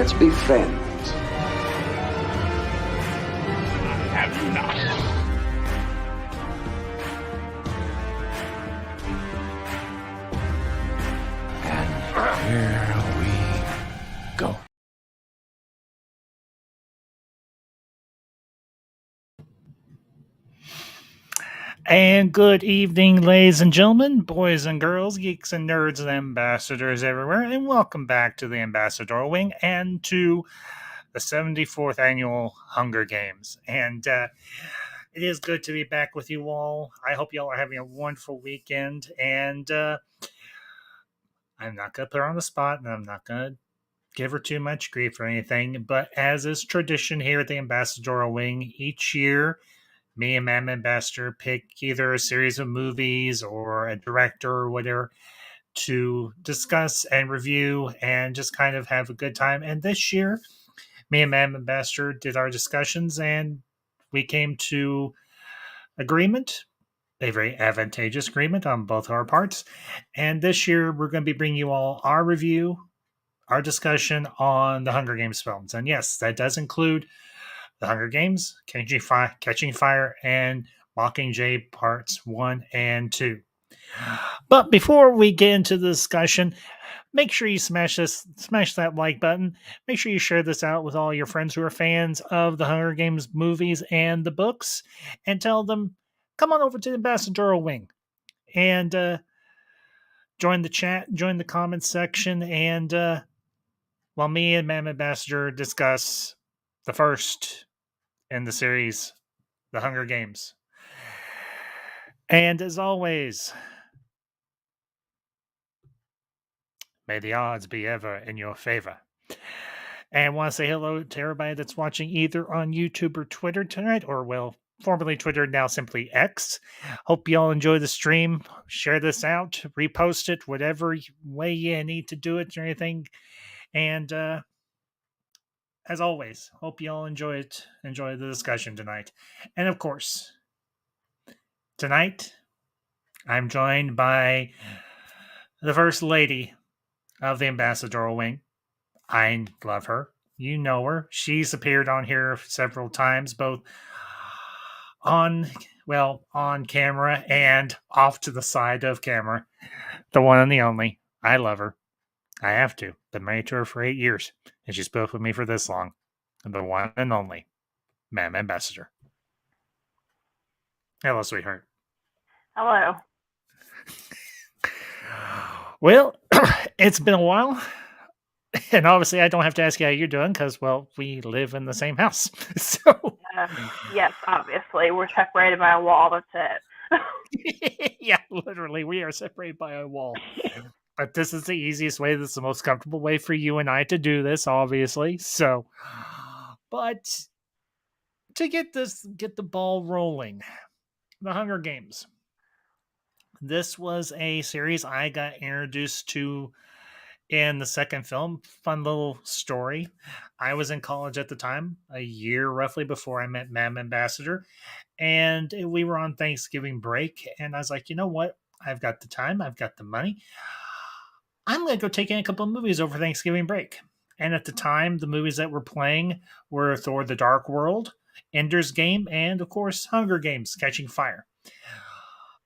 Let's be friends. Have you not? And here we go. And good evening, ladies and gentlemen, boys and girls, geeks and nerds and ambassadors everywhere, and welcome back to the Ambassador Wing and to the 74th Annual Hunger Games. And it is good to be back with you all. I hope you all are having a wonderful weekend, and I'm not going to put her on the spot, and I'm not going to give her too much grief or anything, but as is tradition here at the Ambassador Wing, each year me and Mam Ambassador pick either a series of movies or a director or whatever to discuss and review and just kind of have a good time. And this year, me and Mam Ambassador did our discussions and we came to agreement, a very advantageous agreement on both our parts. And this year, we're going to be bringing you all our review, our discussion on the Hunger Games films. And yes, that does include The Hunger Games, Catching Fire, and Mockingjay Parts 1 and 2. But before we get into the discussion, make sure you smash that like button. Make sure you share this out with all your friends who are fans of the Hunger Games movies and the books, and tell them, come on over to the Ambassadorial Wing and join the chat, join the comments section, and while me and Mam Ambassador discuss the first in the series, The Hunger Games. And as always, may the odds be ever in your favor. And I want to say hello to everybody that's watching either on YouTube or Twitter tonight, or, well, formerly Twitter, now simply X. Hope you all enjoy the stream. Share this out, repost it, whatever way you need to do it or anything. And as always, hope you all enjoy the discussion tonight. And of course, tonight, I'm joined by the First Lady of the Ambassadorial Wing. I love her. You know her. She's appeared on here several times, both on camera and off to the side of camera. The one and the only. I love her. I have to. Been married to her for 8 years, and she's been with me for this long. The one and only, Mam Ambassador. Hello, sweetheart. Hello. Well, it's been a while, and obviously I don't have to ask you how you're doing because, well, we live in the same house. So, yes, obviously we're separated by a wall. That's it. Yeah, literally, we are separated by a wall. But this is the easiest way. This is the most comfortable way for you and I to do this, obviously. So, but to get the ball rolling, the Hunger Games. This was a series I got introduced to in the second film. Fun little story. I was in college at the time, a year roughly before I met Mam Ambassador, and we were on Thanksgiving break, and I was like, you know what? I've got the time, I've got the money. I'm going to go take in a couple of movies over Thanksgiving break. And at the time, the movies that were playing were Thor: The Dark World, Ender's Game, and of course, Hunger Games: Catching Fire.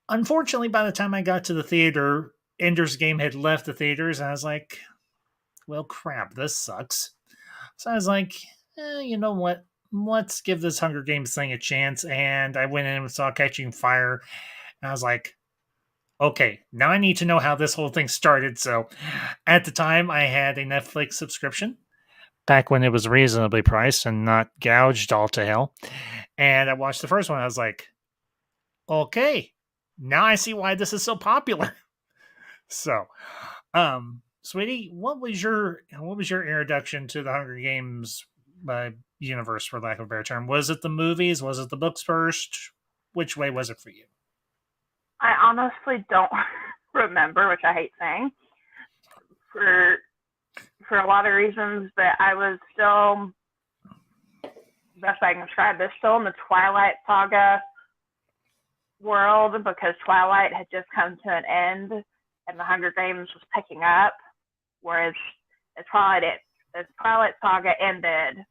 Unfortunately, by the time I got to the theater, Ender's Game had left the theaters, and I was like, well, crap, this sucks. So I was like, you know what? Let's give this Hunger Games thing a chance. And I went in and saw Catching Fire, and I was like, okay, now I need to know how this whole thing started. So at the time, I had a Netflix subscription, back when it was reasonably priced and not gouged all to hell. And I watched the first one. I was like, okay, now I see why this is so popular. So, sweetie, what was your introduction to the Hunger Games universe, for lack of a better term? Was it the movies? Was it the books first? Which way was it for you? I honestly don't remember, which I hate saying, for a lot of reasons, but I was still, best I can describe this, still in the Twilight Saga world, because Twilight had just come to an end and the Hunger Games was picking up, whereas Twilight the Twilight Saga ended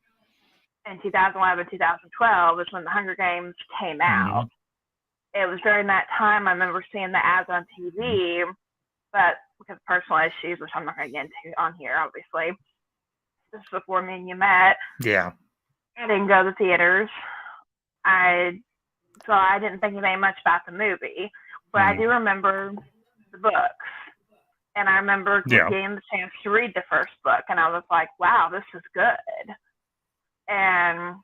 in 2011, 2012 is when the Hunger Games came out. It was during that time I remember seeing the ads on TV, but because of personal issues, which I'm not going to get into on here, obviously. This is before me and you met. Yeah. I didn't go to the theaters. So I didn't think very much about the movie, but I do remember the books. And I remember getting the chance to read the first book, and I was like, wow, this is good. And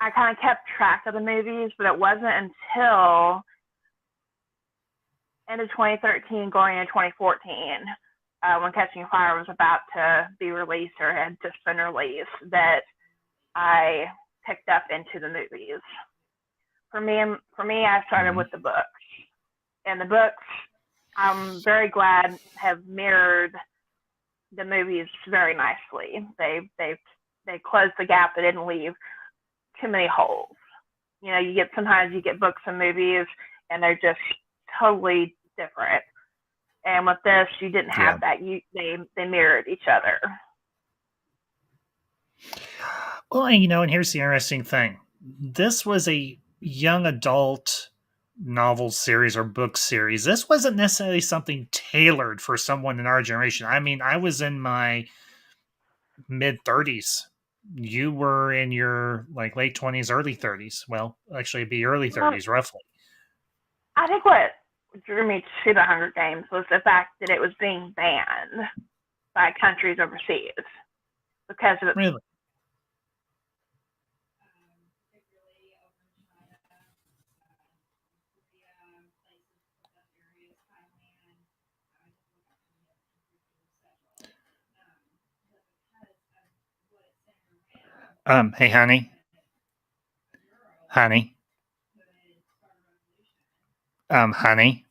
I kind of kept track of the movies, but it wasn't until end of 2013 going into 2014 when Catching Fire was about to be released or had just been released that I picked up into the movies. For me, I started with the books. And the books, I'm very glad, have mirrored the movies very nicely. They closed the gap. They didn't leave too many holes. You know, sometimes you get books and movies, and they're just totally different. And with this, you didn't have that. They mirrored each other. Well, and here's the interesting thing. This was a young adult novel series or book series. This wasn't necessarily something tailored for someone in our generation. I mean, I was in my mid-30s. You were in your late 20s, early 30s. Well, actually, it'd be early 30s, roughly. I think what drew me to the Hunger Games was the fact that it was being banned by countries overseas because of Really? Hey, honey. Honey. Honey.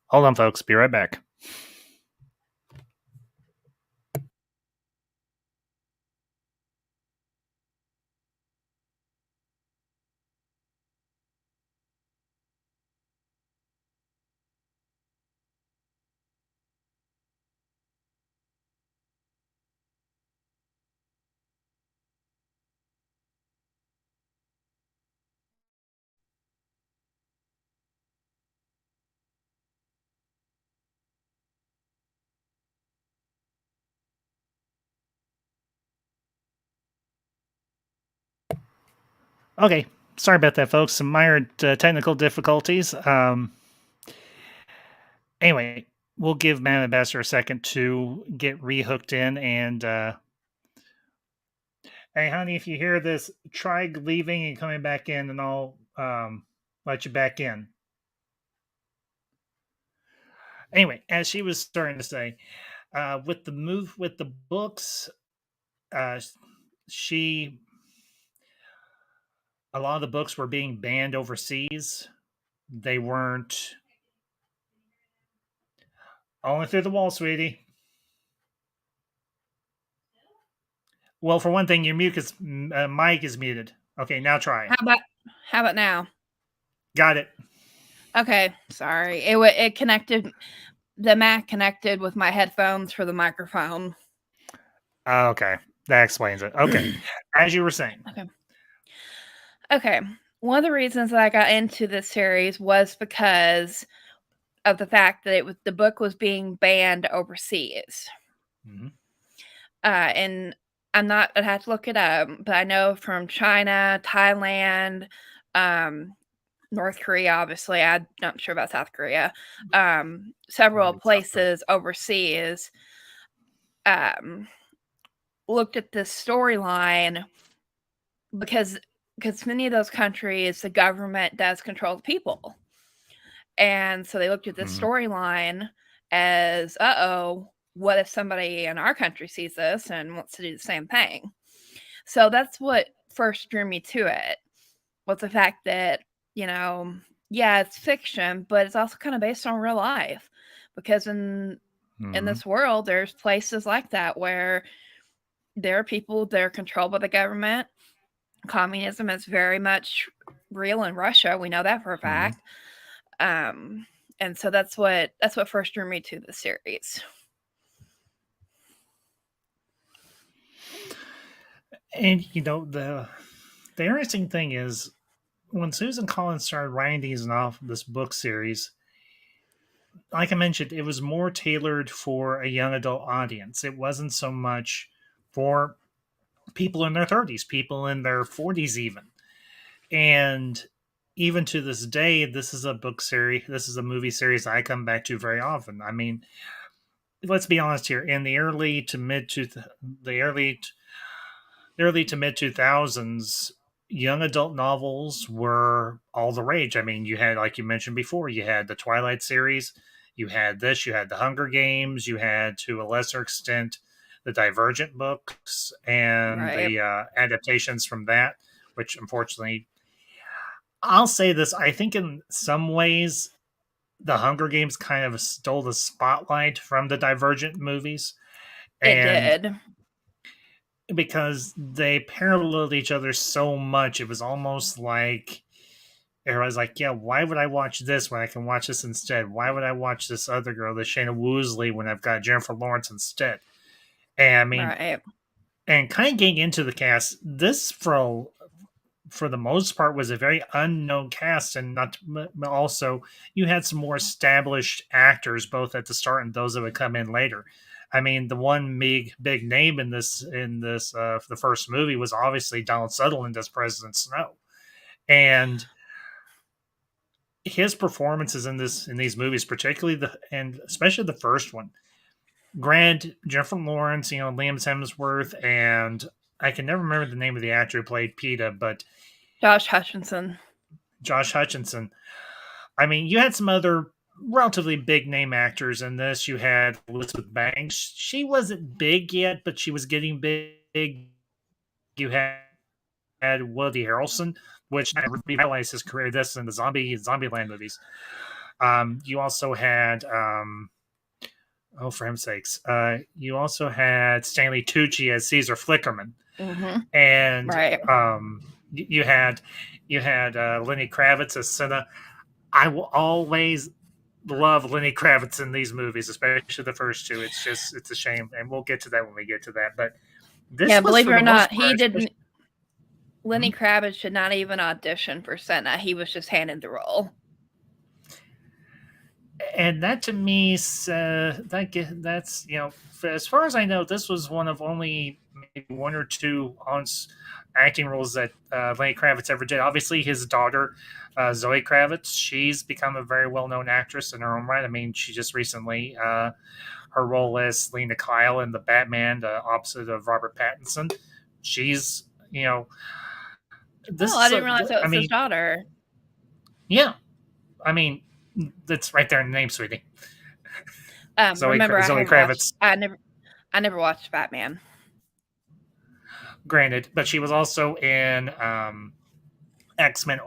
Hold on, folks. Be right back. Okay, sorry about that, folks. Some minor technical difficulties. Anyway, we'll give Man Ambassador a second to get rehooked in. And hey, honey, if you hear this, try leaving and coming back in, and I'll let you back in. Anyway, as she was starting to say, with the books, a lot of the books were being banned overseas. They weren't only through the wall, sweetie. Well, for one thing, your mic is muted. Okay, now try it. How about now? Got it. Okay, sorry. It connected. The Mac connected with my headphones for the microphone. Okay, that explains it. Okay, as you were saying. Okay. One of the reasons that I got into this series was because of the fact that the book was being banned overseas. Mm-hmm. And I'd have to look it up, but I know from China, Thailand, North Korea, obviously. I'm not sure about South Korea. Several places overseas looked at this storyline because many of those countries, the government does control the people. And so they looked at this storyline as, what if somebody in our country sees this and wants to do the same thing? So that's what first drew me to it, was the fact that, it's fiction, but it's also kind of based on real life. Because in this world, there's places like that where there are people that are controlled by the government. Communism is very much real in Russia. We know that for a fact. And so that's what first drew me to the series. And the interesting thing is, when Susan Collins started writing this book series, like I mentioned, it was more tailored for a young adult audience. It wasn't so much for people in their 30s, people in their 40s even. And even to this day, this is a book series, this is a movie series I come back to very often. I mean, let's be honest here, in the early to mid 2000s, young adult novels were all the rage. I mean, you had, like you mentioned before, you had the Twilight series, you had the Hunger Games, you had, to a lesser extent, the Divergent books and the adaptations from that, which unfortunately, I'll say this, I think in some ways, the Hunger Games kind of stole the spotlight from the Divergent movies. It did. Because they paralleled each other so much, it was almost like everybody's like, yeah, why would I watch this when I can watch this instead? Why would I watch this other girl, the Shayna Woosley, when I've got Jennifer Lawrence instead? And I mean, and kind of getting into the cast, this for the most part was a very unknown cast, and not also you had some more established actors both at the start and those that would come in later. I mean, the one big name in this for the first movie was obviously Donald Sutherland as President Snow, and his performances in these movies, particularly and especially the first one. Granted, Jennifer Lawrence, Liam Hemsworth, and I can never remember the name of the actor who played PETA, but Josh Hutcherson. I mean, you had some other relatively big name actors in this. You had Elizabeth Banks. She wasn't big yet, but she was getting big. You had Woody Harrelson, which revitalized his career. This in the Zombieland movies. You also had, for heaven's sakes, you also had Stanley Tucci as Caesar Flickerman, and you had Lenny Kravitz as Cinna. I will always love Lenny Kravitz in these movies, especially the first two. It's a shame, and we'll get to that when we get to that. But this, believe it or not, he didn't. Lenny Kravitz did not even audition for Senna. He was just handed the role. And that to me, that's as far as I know, this was one of only maybe one or two acting roles that Lenny Kravitz ever did. Obviously, his daughter, Zoe Kravitz, she's become a very well-known actress in her own right. I mean, she just recently, her role as Selena Kyle in the Batman, opposite of Robert Pattinson. She's, I didn't realize that was his daughter. Yeah. I mean, that's right there in the name, sweetie. Zoe Kravitz. I never watched Batman. Granted, but she was also in X-Men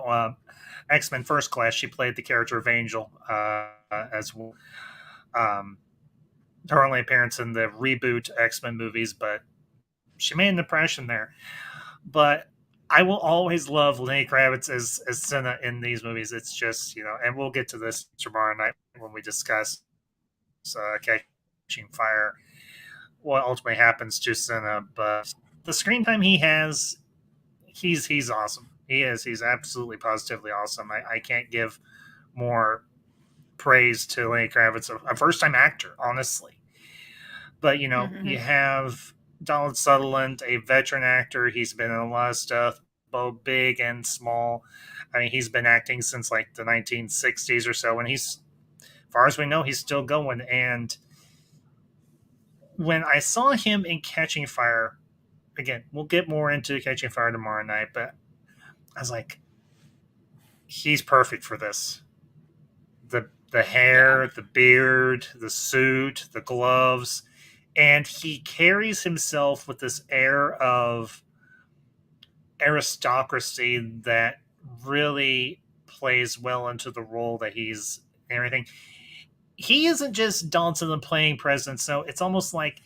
First Class. She played the character of Angel as well. Her only appearance in the reboot X-Men movies, but she made an impression there. But I will always love Lenny Kravitz as Cinna in these movies. It's just, and we'll get to this tomorrow night when we discuss Catching Fire, what ultimately happens to Cinna. But the screen time he has, he's awesome. He is. He's absolutely positively awesome. I can't give more praise to Lenny Kravitz, a first-time actor, honestly. But, you have Donald Sutherland, a veteran actor. He's been in a lot of stuff, both big and small. I mean, he's been acting since like the 1960s or so, and as far as we know, he's still going. And when I saw him in Catching Fire, again, we'll get more into Catching Fire tomorrow night, but I was like, he's perfect for this. The hair, the beard, the suit, the gloves, and he carries himself with this air of aristocracy that really plays well into the role that he's and everything. He isn't just Donald Sutherland playing President Snow. It's almost like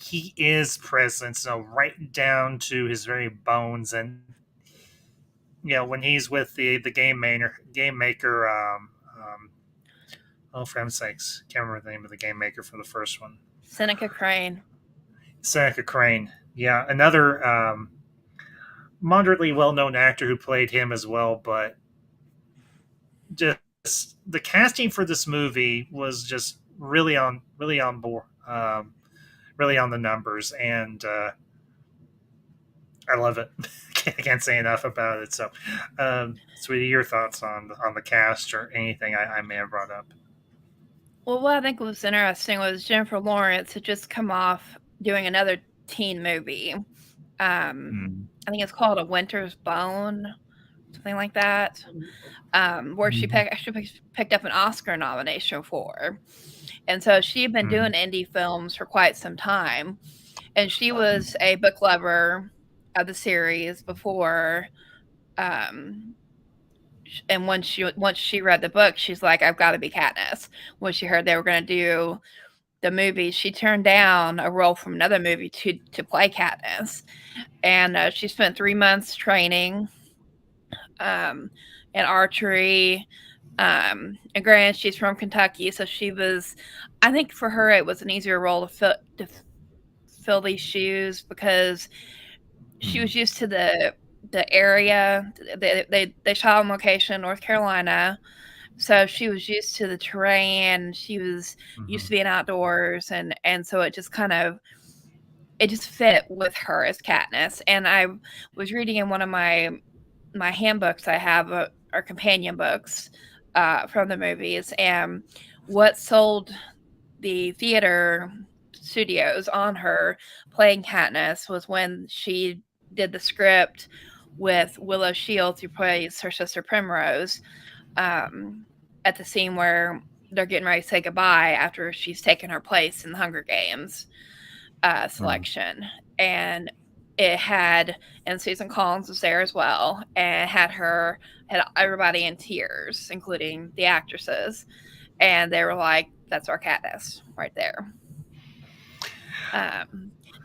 he is present, so right down to his very bones. And when he's with the game maker, oh, for heaven's sakes, can't remember the name of the game maker for the first one. Seneca Crane. Seneca Crane. Yeah, another moderately well-known actor who played him as well, but just the casting for this movie was just really on board, really on the numbers, and I love it. I can't say enough about it. So, sweetie, your thoughts on the cast or anything I may have brought up? Well, what I think was interesting was Jennifer Lawrence had just come off doing another teen movie. I think it's called A Winter's Bone, something like that, where she actually picked up an Oscar nomination for. And so she had been doing indie films for quite some time. And she was a book lover of the series before. And once she read the book, she's like, I've got to be Katniss. When she heard they were going to do the movie, she turned down a role from another movie to play Katniss. And she spent 3 months training in archery. And granted, she's from Kentucky, so she was, I think for her, it was an easier role to fill these shoes because she was used to the area. They shot on location in North Carolina, so she was used to the terrain. She was used to being outdoors, and so it just fit with her as Katniss. And I was reading in one of my handbooks I have, or companion books from the movies, and what sold the theater studios on her playing Katniss was when she did the script with Willow Shields, who plays her sister Primrose, at the scene where they're getting ready to say goodbye after she's taken her place in the Hunger Games selection. And it had, and Susan Collins was there as well, and had everybody in tears, including the actresses. And they were like, that's our Katniss right there.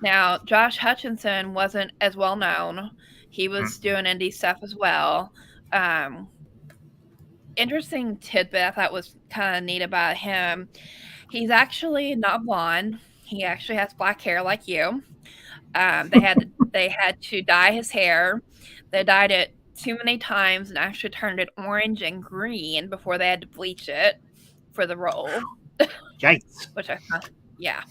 Now, Josh Hutcherson wasn't as well known. He was doing indie stuff as well. Interesting tidbit I thought was kind of neat about him. He's actually not blonde. He actually has black hair like you. They had to dye his hair. They dyed it too many times and actually turned it orange and green before they had to bleach it for the role. Yikes! Which I thought, yeah.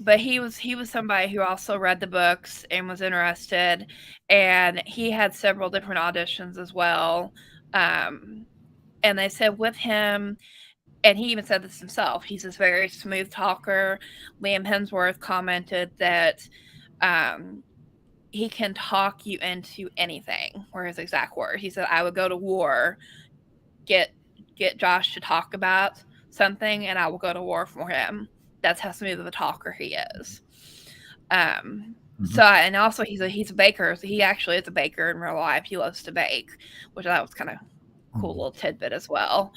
But he was somebody who also read the books and was interested, and he had several different auditions as well. And they said with him, and he even said this himself, he's this very smooth talker. Liam Hemsworth commented that he can talk you into anything, were his exact words. He said, I would go to war, get Josh to talk about something, and I will go to war for him. That's how smooth of a talker he is. So, and also he's a baker. So he actually is a baker in real life. He loves to bake, which I thought was kind of cool little tidbit as well.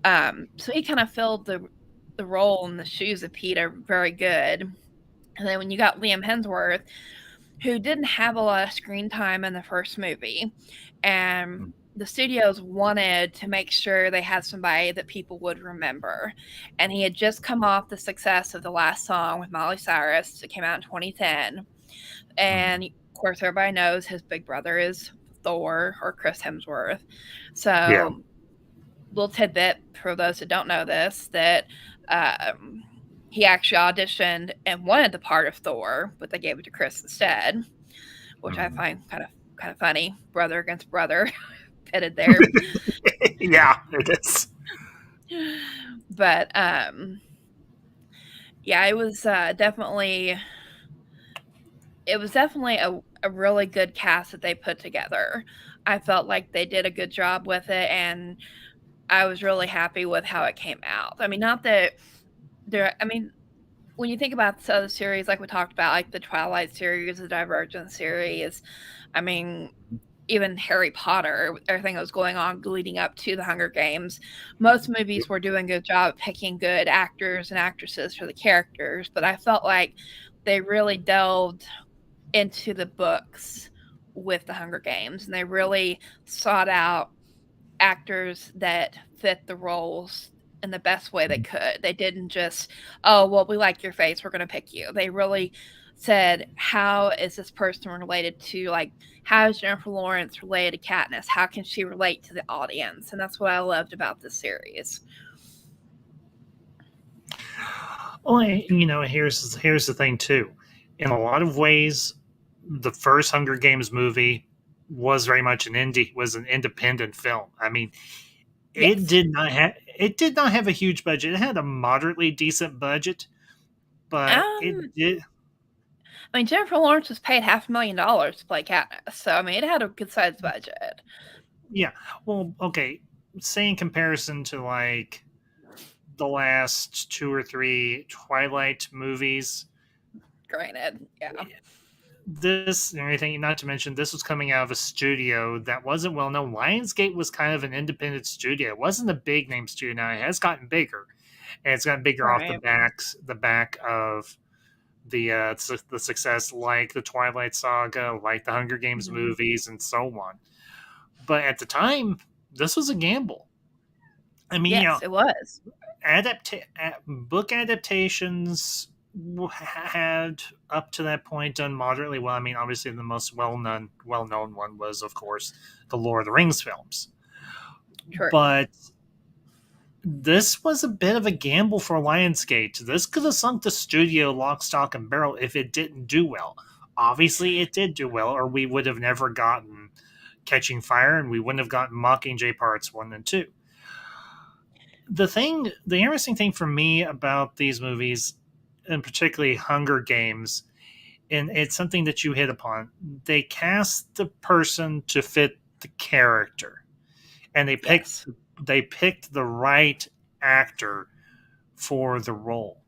So he kind of filled the role in the shoes of Peter very good. And then when you got Liam Hemsworth, who didn't have a lot of screen time in the first movie, and the studios wanted to make sure they had somebody that people would remember. And he had just come off the success of The Last Song with Miley Cyrus. It came out in 2010. And of course, everybody knows his big brother is Thor, or Chris Hemsworth. So, little tidbit for those that don't know this, that he actually auditioned and wanted the part of Thor, but they gave it to Chris instead, which I find kind of funny. Brother against brother. Pitted there. Yeah, it is. But yeah, it was definitely a really good cast that they put together. I felt like they did a good job with it, and I was really happy with how it came out. I mean, not that when you think about the other series, like we talked about, like the Twilight series, the Divergent series, I mean, even Harry Potter, everything that was going on leading up to the Hunger Games, most movies were doing a good job of picking good actors and actresses for the characters, but I felt like they really delved into the books with the Hunger Games, and they really sought out actors that fit the roles in the best way they could. They didn't just, oh, well, we like your face, we're going to pick you. They really said, how is this person related to, like, how is Jennifer Lawrence related to Katniss? How can she relate to the audience? And that's what I loved about this series. Well, here's the thing too. In a lot of ways, the first Hunger Games movie was very much an independent film. I mean, it Yes. did not have a huge budget. It had a moderately decent budget, but it did. I mean, Jennifer Lawrence was paid $500,000 to play Katniss, so I mean, it had a good sized budget. Yeah. Well, okay. Say in comparison to like the last 2 or 3 Twilight movies. Granted, yeah. This and everything, not to mention, this was coming out of a studio that wasn't well known. Lionsgate was kind of an independent studio. It wasn't a big name studio. Now it has gotten bigger, and it's gotten bigger off the back of the success, like the Twilight Saga, like the Hunger Games movies, and so on. But at the time, this was a gamble. I mean, yes, it was. Book adaptations had up to that point done moderately well. I mean, obviously the most well-known one was, of course, the Lord of the Rings films. True. But this was a bit of a gamble for Lionsgate. This could have sunk the studio lock, stock, and barrel if it didn't do well. Obviously, it did do well, or we would have never gotten Catching Fire, and we wouldn't have gotten Mockingjay Parts 1 and 2. The interesting thing for me about these movies, and particularly Hunger Games, and it's something that you hit upon, they cast the person to fit the character, and they picked the right actor for the role.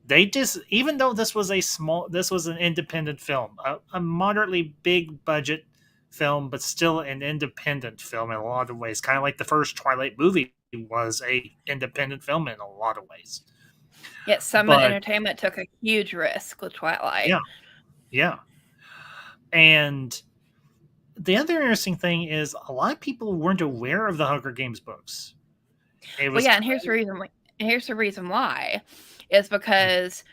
They just, even though this was an independent film, a moderately big budget film, but still an independent film in a lot of ways, kind of like the first Twilight movie was a independent film in a lot of ways. Yes, Summit Entertainment took a huge risk with Twilight. Yeah. And the other interesting thing is a lot of people weren't aware of the Hunger Games books. And here's the reason why. Is because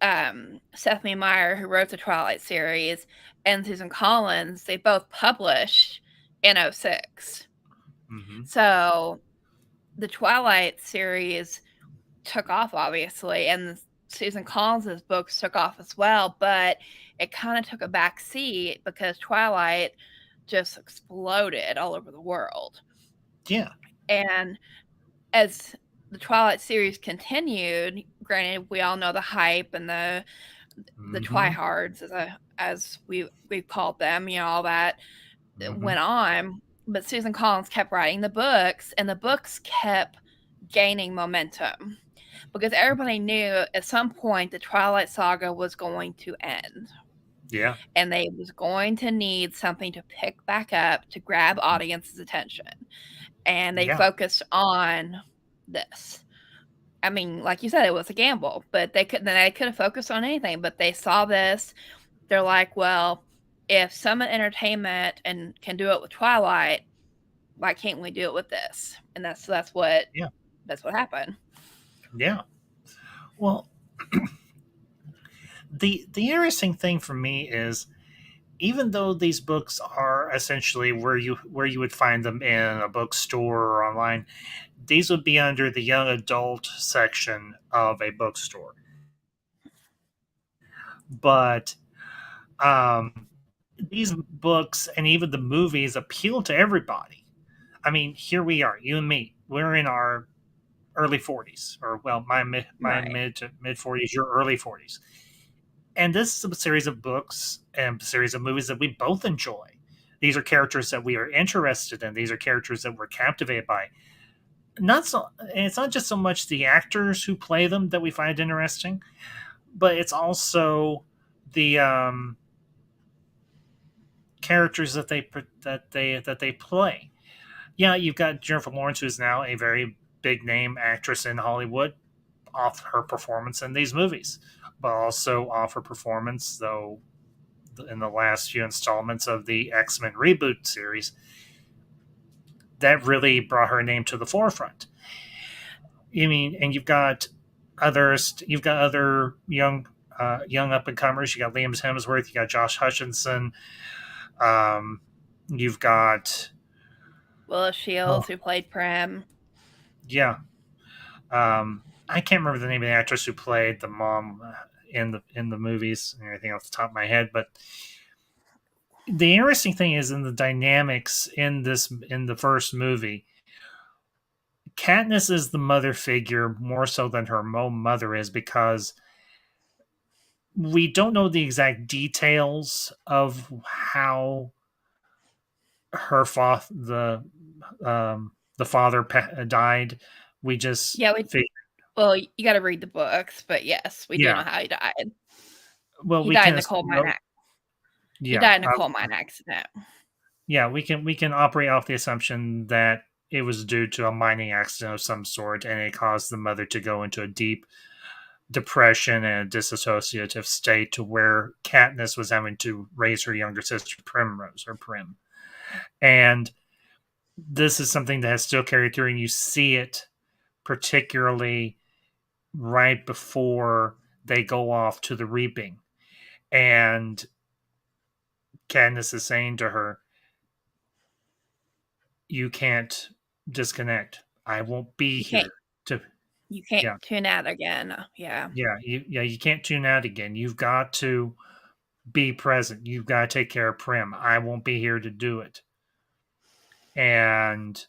Stephanie Meyer, who wrote the Twilight series, and Susan Collins, they both published in 2006. Mm-hmm. So the Twilight series took off, obviously, and Susan Collins' books took off as well, but it kind of took a back seat because Twilight just exploded all over the world. Yeah. And as the Twilight series continued, granted, we all know the hype and the twihards, as we've called them, all that went on. But Susan Collins kept writing the books, and the books kept gaining momentum because everybody knew at some point the Twilight Saga was going to end. Yeah. And they was going to need something to pick back up to grab audience's attention. And they focused on this. I mean, like you said, it was a gamble, but they could have focused on anything, but they saw this. They're like, well, if Summit Entertainment can do it with Twilight, why can't we do it with this? And that's what happened. Yeah. Well, the interesting thing for me is, even though these books are essentially where you would find them in a bookstore or online, these would be under the young adult section of a bookstore. But these books and even the movies appeal to everybody. I mean, here we are, you and me. We're in our early 40s, or well, my mid to mid 40s, your early 40s. And this is a series of books and a series of movies that we both enjoy. These are characters that we are interested in. These are characters that we're captivated by. And it's not just so much the actors who play them that we find interesting, but it's also the characters that they play. Yeah, you've got Jennifer Lawrence, who's now a very big name actress in Hollywood, off her performance in these movies, but also off her performance, though, in the last few installments of the X-Men reboot series, that really brought her name to the forefront. I mean, and you've got other young up and comers. You got Liam Hemsworth, you got Josh Hutcherson, you've got Willis Shields, who played Prim. yeah, I can't remember the name of the actress who played the mom in the movies and everything off the top of my head, but the interesting thing is in the dynamics in the first movie, Katniss is the mother figure more so than her mother is, because we don't know the exact details of how her the father died. We just well, you got to read the books, but yes, we do know how he died. Well, he died in a coal mine. He died in a coal mine accident. Yeah, we can operate off the assumption that it was due to a mining accident of some sort, and it caused the mother to go into a deep depression and a disassociative state, to where Katniss was having to raise her younger sister Primrose, or Prim. And this is something that has still carried through, and you see it particularly right before they go off to the reaping. And Katniss is saying to her, you can't disconnect. I won't be here to. You can't tune out again. Yeah. You can't tune out again. You've got to be present. You've got to take care of Prim. I won't be here to do it. And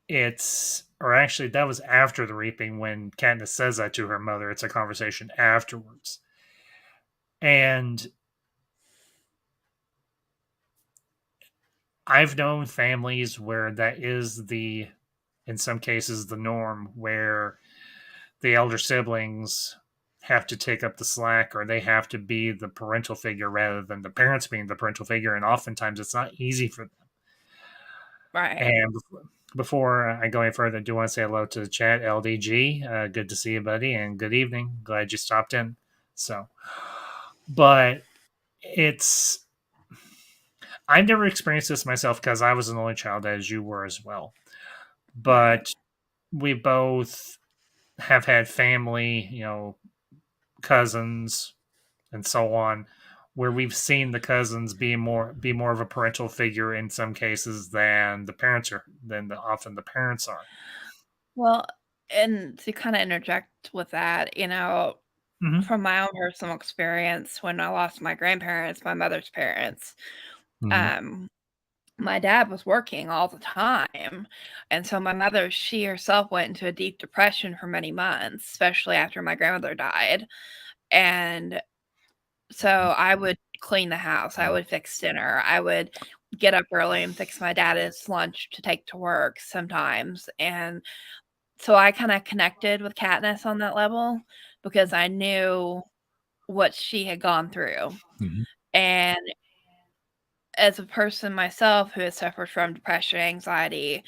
actually, that was after the reaping when Katniss says that to her mother. It's a conversation afterwards. And I've known families where that is in some cases, the norm, where the elder siblings have to take up the slack, or they have to be the parental figure rather than the parents being the parental figure. And oftentimes it's not easy for them. Right. And before I go any further, I do want to say hello to the chat. LDG, good to see you, buddy, and good evening. Glad you stopped in. So, but I've never experienced this myself because I was an only child, as you were as well. But we both have had family, cousins and so on, where we've seen the cousins be more of a parental figure in some cases than the parents are, often the parents are. Well, and to kind of interject with that, from my own personal experience, when I lost my grandparents, my mother's parents, my dad was working all the time. And so my mother, she herself went into a deep depression for many months, especially after my grandmother died. And so I would clean the house. I would fix dinner. I would get up early and fix my dad's lunch to take to work sometimes. And so I kind of connected with Katniss on that level because I knew what she had gone through. And as a person myself who has suffered from depression, anxiety,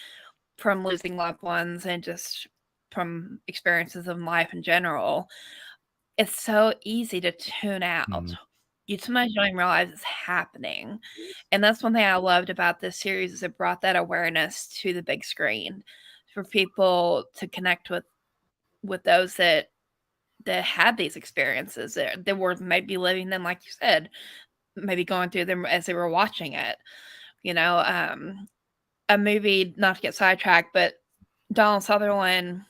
from losing loved ones, and just from experiences of life in general, it's so easy to tune out. You sometimes don't even realize it's happening. And that's one thing I loved about this series, is it brought that awareness to the big screen for people to connect with those that had these experiences, that were maybe living them, like you said, maybe going through them as they were watching it. A movie, not to get sidetracked, but Donald Sutherland,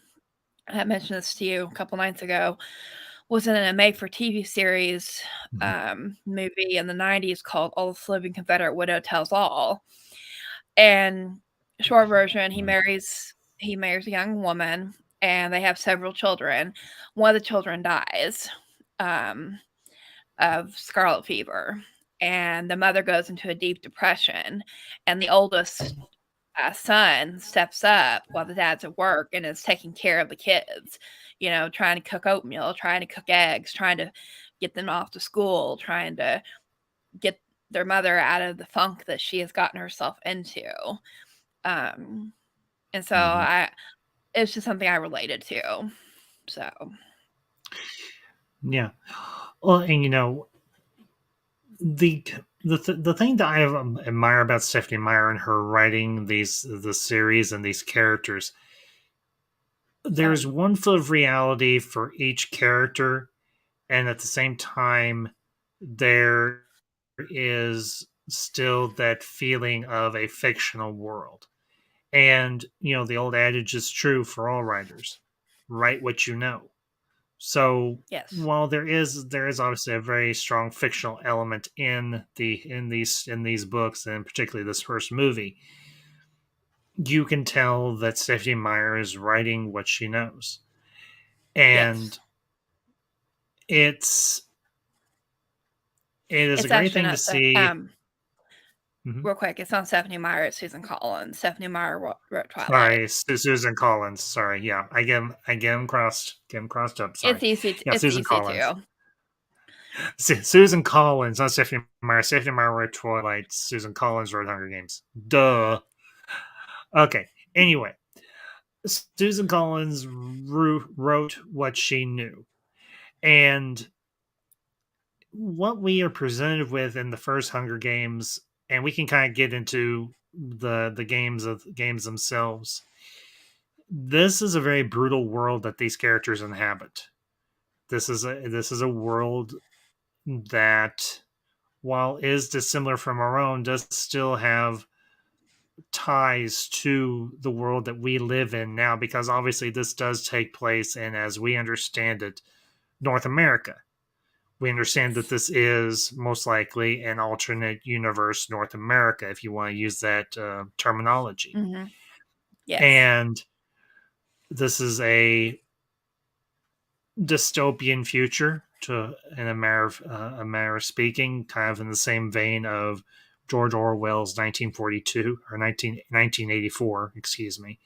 I mentioned this to you a couple nights ago, was in a made-for-TV series movie in the 90s called Oldest Living Confederate Widow Tells All. And short version, he marries a young woman, and they have several children. One of the children dies of scarlet fever, and the mother goes into a deep depression, and the oldest son steps up while the dad's at work and is taking care of the kids, trying to cook oatmeal, trying to cook eggs, trying to get them off to school, trying to get their mother out of the funk that she has gotten herself into. And so it's just something I related to. So Yeah. Well, and the the thing that I admire about Stephanie Meyer and her writing the series and these characters, there's one foot of reality for each character, and at the same time, there is still that feeling of a fictional world. And the old adage is true for all writers: write what you know. So yes, while there is obviously a very strong fictional element in these books, and particularly this first movie, you can tell that Stephanie Meyer is writing what she knows. And yes. it is a It's great actually thing to not see. Mhm. real quick. It's not Stephanie Meyer. It's Susan Collins. Stephanie Meyer wrote Twilight. Sorry, Susan Collins. Sorry, yeah, I get them crossed up. Sorry, It's easy. yeah, It's Susan easy Collins. too. Susan Collins, not Stephanie Meyer. Stephanie Meyer wrote Twilight. Susan Collins wrote Hunger Games. Duh. Okay. Anyway, Susan Collins wrote what she knew, and what we are presented with in the first Hunger Games, and we can kind of get into the games themselves. This is a very brutal world that these characters inhabit. This is a world that, while is dissimilar from our own, does still have ties to the world that we live in now, because obviously this does take place in, as we understand it, North America. We understand that this is most likely an alternate universe North America, if you want to use that terminology. Mm-hmm. Yes. And this is a dystopian future, in a matter of speaking, kind of in the same vein of George Orwell's 1942 or 1984, excuse me.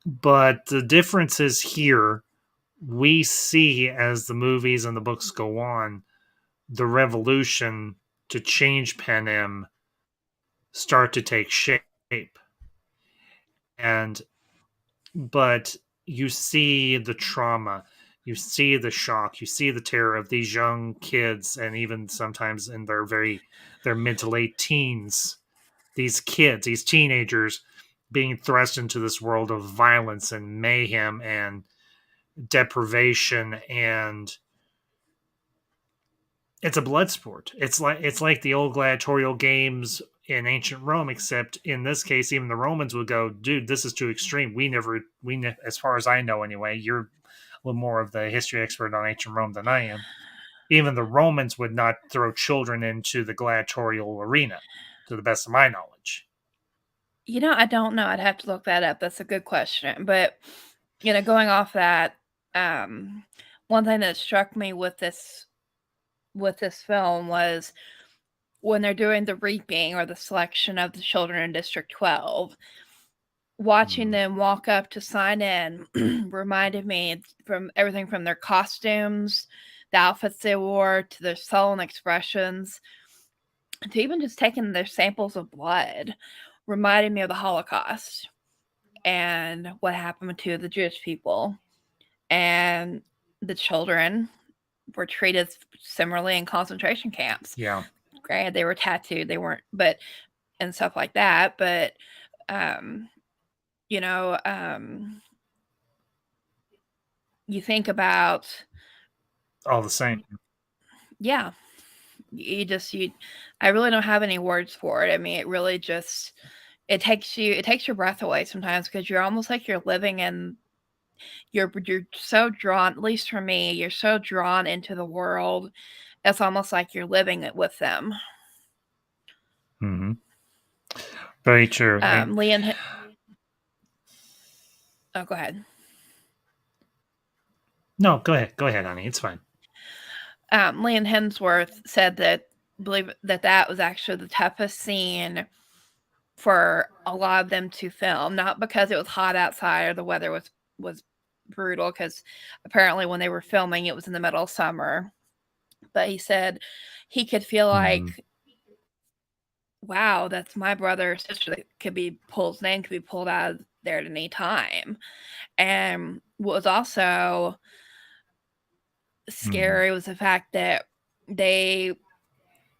But the difference is here, we see, as the movies and the books go on, the revolution to change Panem start to take shape. But you see the trauma, you see the shock, you see the terror of these young kids, and even sometimes in their mid to late teens, these kids, these teenagers, being thrust into this world of violence and mayhem and deprivation, and it's a blood sport. It's like the old gladiatorial games in ancient Rome, except in this case, even the Romans would go, "Dude, this is too extreme. As far as I know, anyway, you're a little more of the history expert on ancient Rome than I am. Even the Romans would not throw children into the gladiatorial arena, to the best of my knowledge." I don't know. I'd have to look that up. That's a good question. But going off that, one thing that struck me with this film was when they're doing the reaping or the selection of the children in District 12, watching them walk up to sign in reminded me from everything from their costumes, the outfits they wore, to their sullen expressions, to even just taking their samples of blood, reminded me of the Holocaust and what happened to the Jewish people. And the children were treated similarly in concentration camps. Yeah. Granted, they were tattooed, they weren't, but, and stuff like that. But, you think about all the same. Yeah. I really don't have any words for it. I mean, it really just, it takes your breath away sometimes, because you're almost like you're living in, you're so drawn, at least for me, you're so drawn into the world. It's almost like you're living it with them. Mm-hmm. Very true. Leon, oh, go ahead. No, go ahead, honey. It's fine. Leon Hemsworth said that, believe that was actually the toughest scene for a lot of them to film, not because it was hot outside or the weather was brutal, because apparently when they were filming it was in the middle of summer, but he said he could feel like wow, that's my brother or sister that could be pulled, his name could be pulled out of there at any time. And what was also scary was the fact that they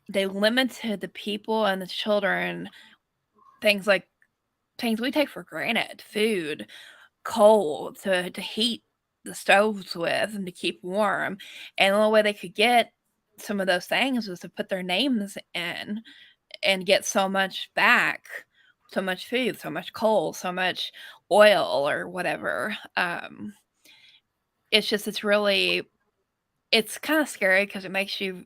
limited the people and the children things we take for granted, food, coal to heat the stoves with and to keep warm. And the only way they could get some of those things was to put their names in and get so much back, so much food, so much coal, so much oil or whatever. It's just it's kind of scary because it makes you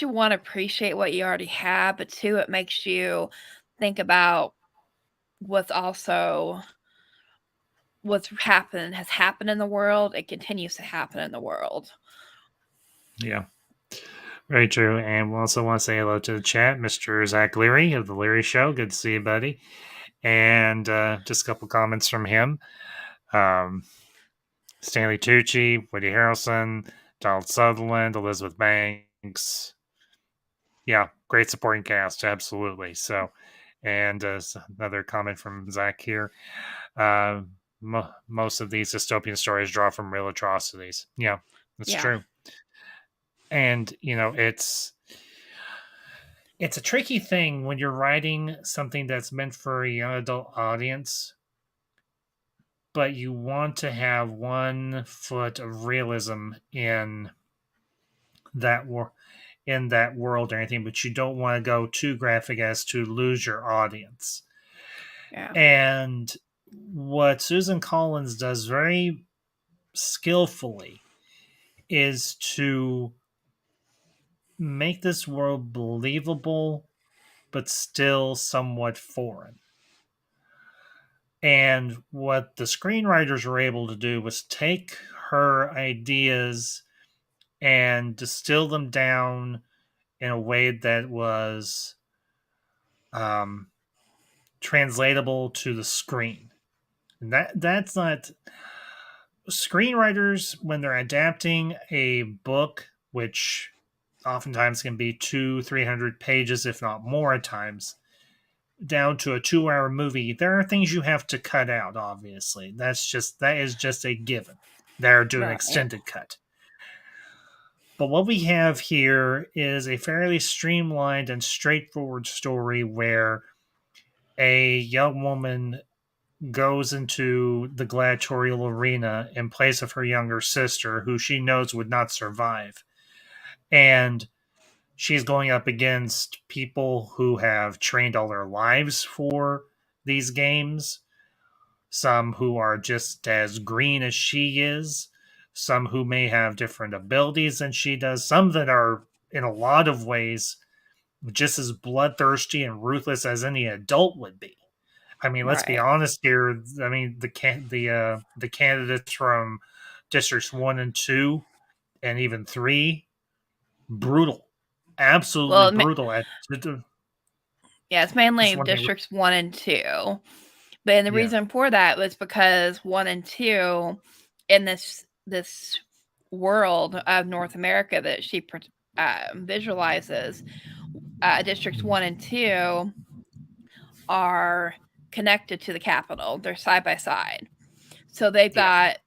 want to appreciate what you already have, but two, it makes you think about what's has happened in the world. It continues to happen in the world. Yeah. Very true. And we also want to say hello to the chat, Mr. Zach Leary of The Leary Show. Good to see you, buddy. And just a couple comments from him. Stanley Tucci, Woody Harrelson, Donald Sutherland, Elizabeth Banks. Yeah, great supporting cast, absolutely. So, and another comment from Zach here. Most of these dystopian stories draw from real atrocities. Yeah, that's true. And it's a tricky thing when you're writing something that's meant for a young adult audience, but you want to have 1 foot of realism in that world or anything, but you don't want to go too graphic as to lose your audience. Yeah. And what Susan Collins does very skillfully is to make this world believable but still somewhat foreign. And what the screenwriters were able to do was take her ideas and distill them down in a way that was translatable to the screen. And that's not screenwriters when they're adapting a book, which oftentimes can be 200-300 pages, if not more at times, down to a 2-hour movie. There are things you have to cut out. Obviously, that is just a given. They're doing an extended cut. But what we have here is a fairly streamlined and straightforward story where a young woman goes into the gladiatorial arena in place of her younger sister, who she knows would not survive. And she's going up against people who have trained all their lives for these games. Some who are just as green as she is. Some who may have different abilities than she does. Some that are, in a lot of ways, just as bloodthirsty and ruthless as any adult would be. I mean, let's be honest here. I mean, the candidates from districts 1 and 2 and even 3, brutal, absolutely brutal. It's mainly districts 1 and 2, but the reason for that was because 1 and 2 in this world of North America that she visualizes, districts 1 and 2 are connected to the capital. They're side by side, so they've got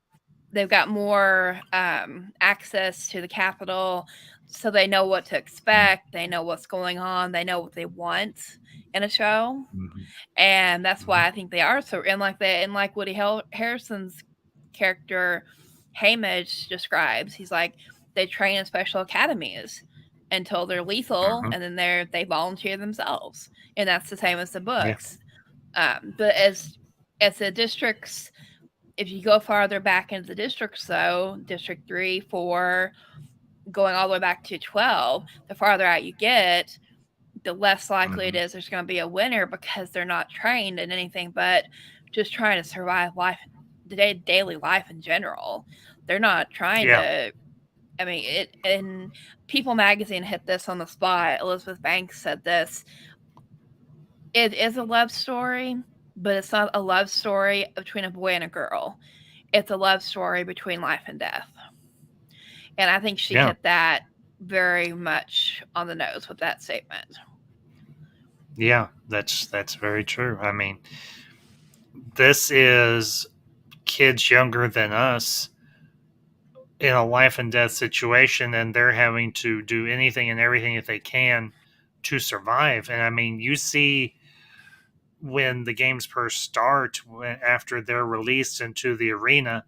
more access to the capital, so they know what to expect. They know what's going on. They know what they want in a show, and that's why I think they are so. And like Woody Harrelson's character Hamish describes, he's like, they train in special academies until they're lethal, and then they volunteer themselves, and that's the same as the books. But as the districts, if you go farther back into the districts, though, District 3, 4, going all the way back to 12, the farther out you get, the less likely it is there's going to be a winner, because they're not trained in anything but just trying to survive life, daily life in general. They're not trying to. I mean, and People Magazine hit this on the spot. Elizabeth Banks said this. It is a love story, but it's not a love story between a boy and a girl. It's a love story between life and death. And I think she hit that very much on the nose with that statement. Yeah, that's very true. I mean, this is kids younger than us in a life and death situation, and they're having to do anything and everything that they can to survive. And I mean, you see when the games first start, after they're released into the arena,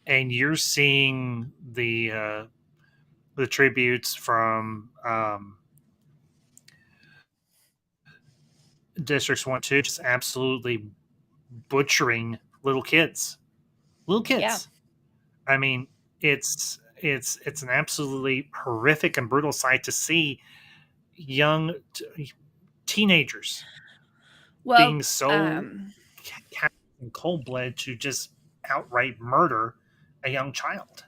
and you're seeing the tributes from districts 1 2, just absolutely butchering little Yeah. kids. I mean, it's an absolutely horrific and brutal sight to see young teenagers Well, being so cold blooded to just outright murder a young child.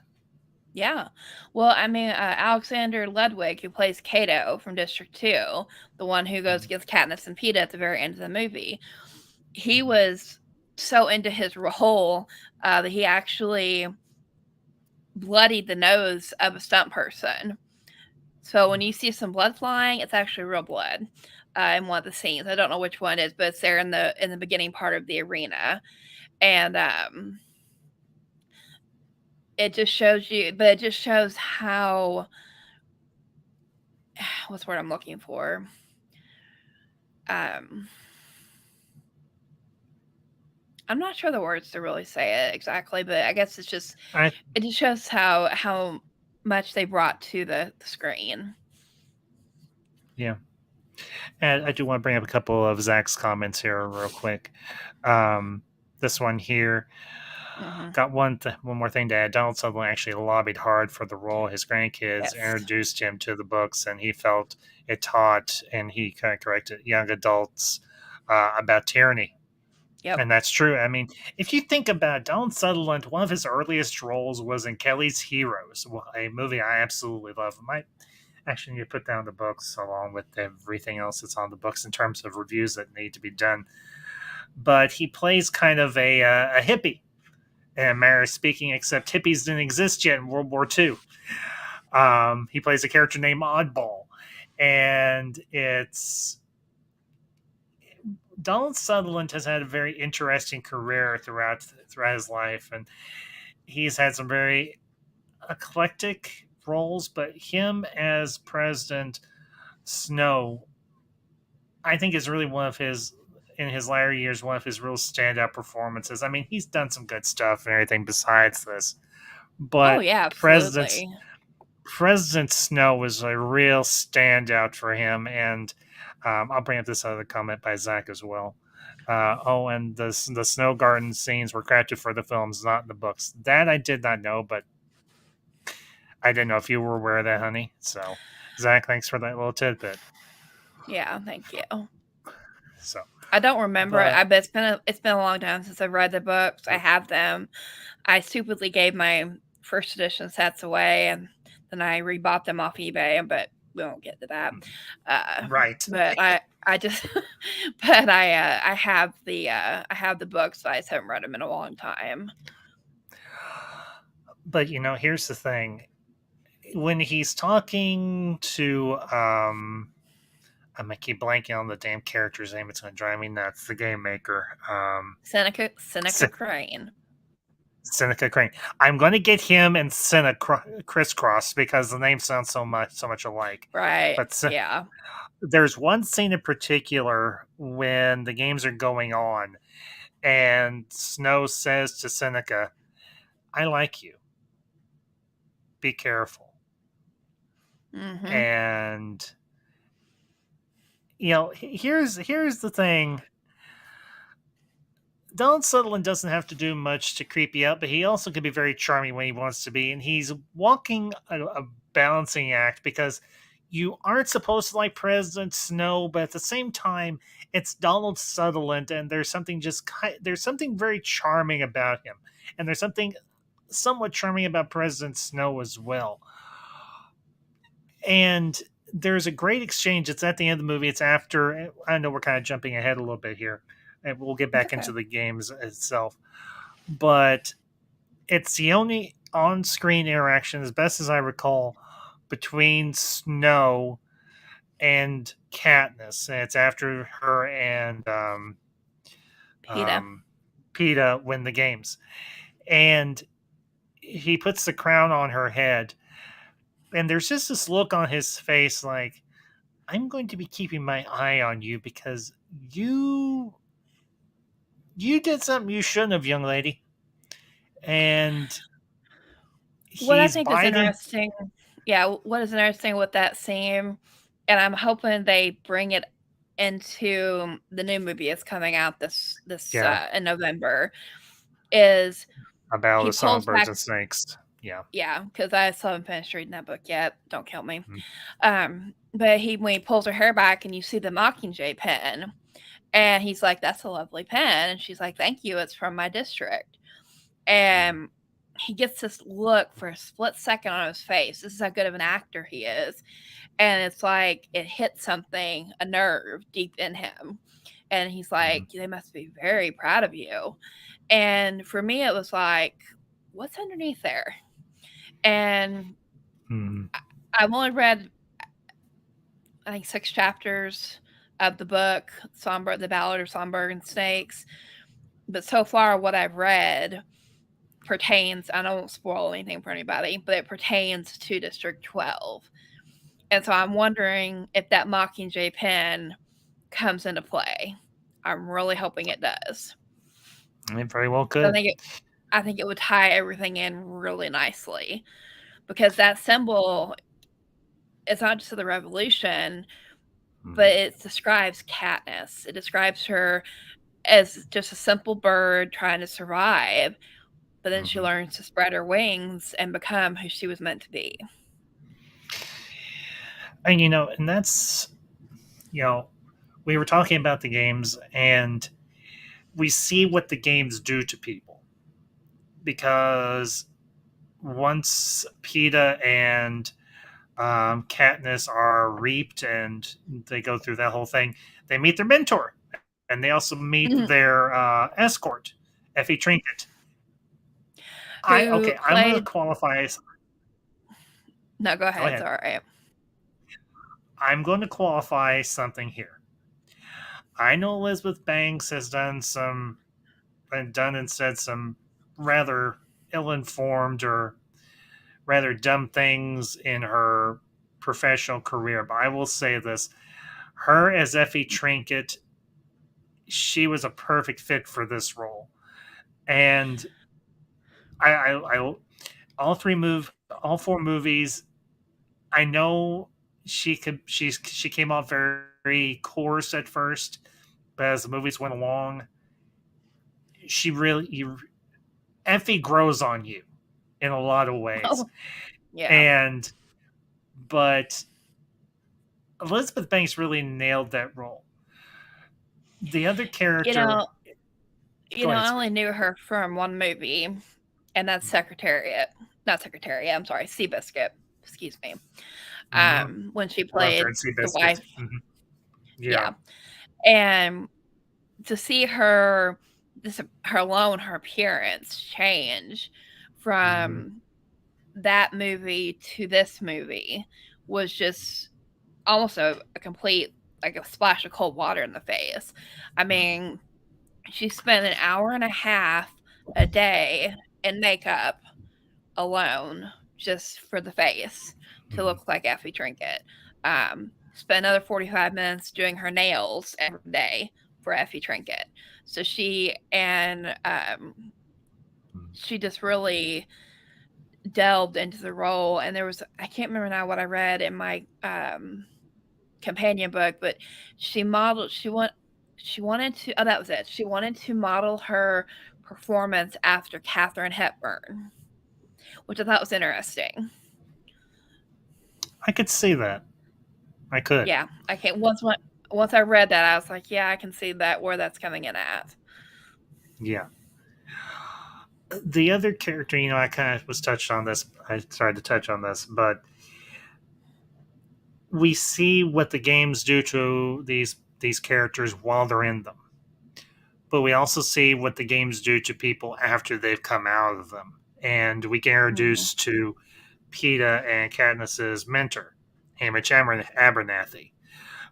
yeah. Well, I mean, Alexander Ludwig, who plays Cato from District 2, the one who goes against Katniss and Peeta at the very end of the movie, he was so into his role that he actually bloodied the nose of a stunt person. So when you see some blood flying, it's actually real blood in one of the scenes. I don't know which one it is, but it's there in the beginning part of the arena, and it just shows you. But it just shows how what's the word I'm looking for. I'm not sure the words to really say it exactly, but I guess it just shows how much they brought to the screen. Yeah. And I do want to bring up a couple of Zach's comments here real quick. This one here got one more thing to add. Donald Sutherland actually lobbied hard for the role. His grandkids introduced him to the books, and he felt it taught, and he kind of corrected young adults about tyranny. Yep. And that's true. I mean, if you think about it, Donald Sutherland, one of his earliest roles was in Kelly's Heroes, a movie I absolutely love. Actually need to put down the books along with everything else that's on the books in terms of reviews that need to be done. But he plays kind of a hippie, in a manner of speaking, except hippies didn't exist yet in World War II. He plays a character named Oddball, and it's Donald Sutherland has had a very interesting career throughout his life, and he's had some very eclectic roles, but him as President Snow, I think, is really one of his, in his latter years, one of his real standout performances. I mean, he's done some good stuff and everything besides this, but President Snow was a real standout for him. And I'll bring up this other comment by Zach as well. And the snow garden scenes were crafted for the films, not in the books. That I did not know, but I didn't know if you were aware of that, honey. So, Zach, thanks for that little tidbit. Yeah, thank you. So I don't remember it. I bet it's been a long time since I've read the books. I have them. I stupidly gave my first edition sets away, and then I rebought them off eBay. But we won't get to that. Right. But I just, but I have the books. But I just haven't read them in a long time. But here's the thing: when he's talking to I'm gonna keep blanking on the damn character's name. It's gonna drive me nuts. The game maker, Seneca Crane. Seneca Crane. I'm going to get him and Senna crisscross because the names sound so much alike. Right. But yeah. There's one scene in particular when the games are going on, and Snow says to Seneca, "I like you. Be careful." And here's the thing. Donald Sutherland doesn't have to do much to creep you out, but he also can be very charming when he wants to be. And he's walking a balancing act because you aren't supposed to like President Snow, but at the same time, it's Donald Sutherland, and there's something very charming about him. And there's something somewhat charming about President Snow as well. And there's a great exchange. It's at the end of the movie. It's after. I know we're kind of jumping ahead a little bit here, and we'll get back into the games itself. But it's the only on-screen interaction, as best as I recall, between Snow and Katniss. And it's after her and PETA. PETA win the games. And he puts the crown on her head. And there's just this look on his face like, I'm going to be keeping my eye on you because you did something you shouldn't have, young lady. And What I he's think is biding. interesting, yeah, what is interesting with that scene, and I'm hoping they bring it into the new movie that's coming out this Yeah. in November, is About he the pulls songbirds back. and snakes. Yeah. Yeah, because I still haven't finished reading that book yet. Don't kill me. Mm. But when he pulls her hair back and you see the Mockingjay pen, and he's like, "That's a lovely pen," and she's like, "Thank you. It's from my district." And he gets this look for a split second on his face. This is how good of an actor he is. And it's like it hit something, a nerve deep in him. And he's like, "They must be very proud of you." And for me, it was like, what's underneath there? And I've only read, I think, 6 chapters of the book, The Ballad of Songbird and Snakes. But so far, what I've read pertains, I don't spoil anything for anybody, but it pertains to District 12. And so I'm wondering if that Mockingjay pen comes into play. I'm really hoping it does. It very well could. I think it would tie everything in really nicely, because that symbol is not just of the revolution, but it describes Katniss. It describes her as just a simple bird trying to survive, but then she learns to spread her wings and become who she was meant to be. And and that's, we were talking about the games, and we see what the games do to people, because once PETA and Katniss are reaped and they go through that whole thing, they meet their mentor, and they also meet their escort, Effie Trinket. I'm going to qualify. No, go ahead. It's all right. I'm going to qualify something here. I know Elizabeth Banks has done and said some rather ill-informed or rather dumb things in her professional career, but I will say this: her as Effie Trinket, she was a perfect fit for this role, and I all four movies. I know she came off very coarse at first, but as the movies went along, Effie grows on you in a lot of ways. Oh, yeah. But Elizabeth Banks really nailed that role. The other character, I only knew her from one movie, and that's Seabiscuit. Excuse me. When she played the wife. Yeah. And to see her appearance change from that movie to this movie was just almost a complete, like a splash of cold water in the face. I mean, she spent an hour and a half a day in makeup alone just for the face to look like Effie Trinket. Spent another 45 minutes doing her nails every day for Effie Trinket. So she just really delved into the role. And there was, I can't remember now what I read in my companion book, but she wanted to model her performance after Katharine Hepburn, which I thought was interesting. I could see that. I could. Yeah, I can't. Once I read that, I was like, yeah, I can see that, where that's coming in at. Yeah. The other character, I kind of was touched on this. I tried to touch on this, but we see what the games do to these characters while they're in them. But we also see what the games do to people after they've come out of them. And we get introduced to PETA and Katniss's mentor, Hamish Abernathy.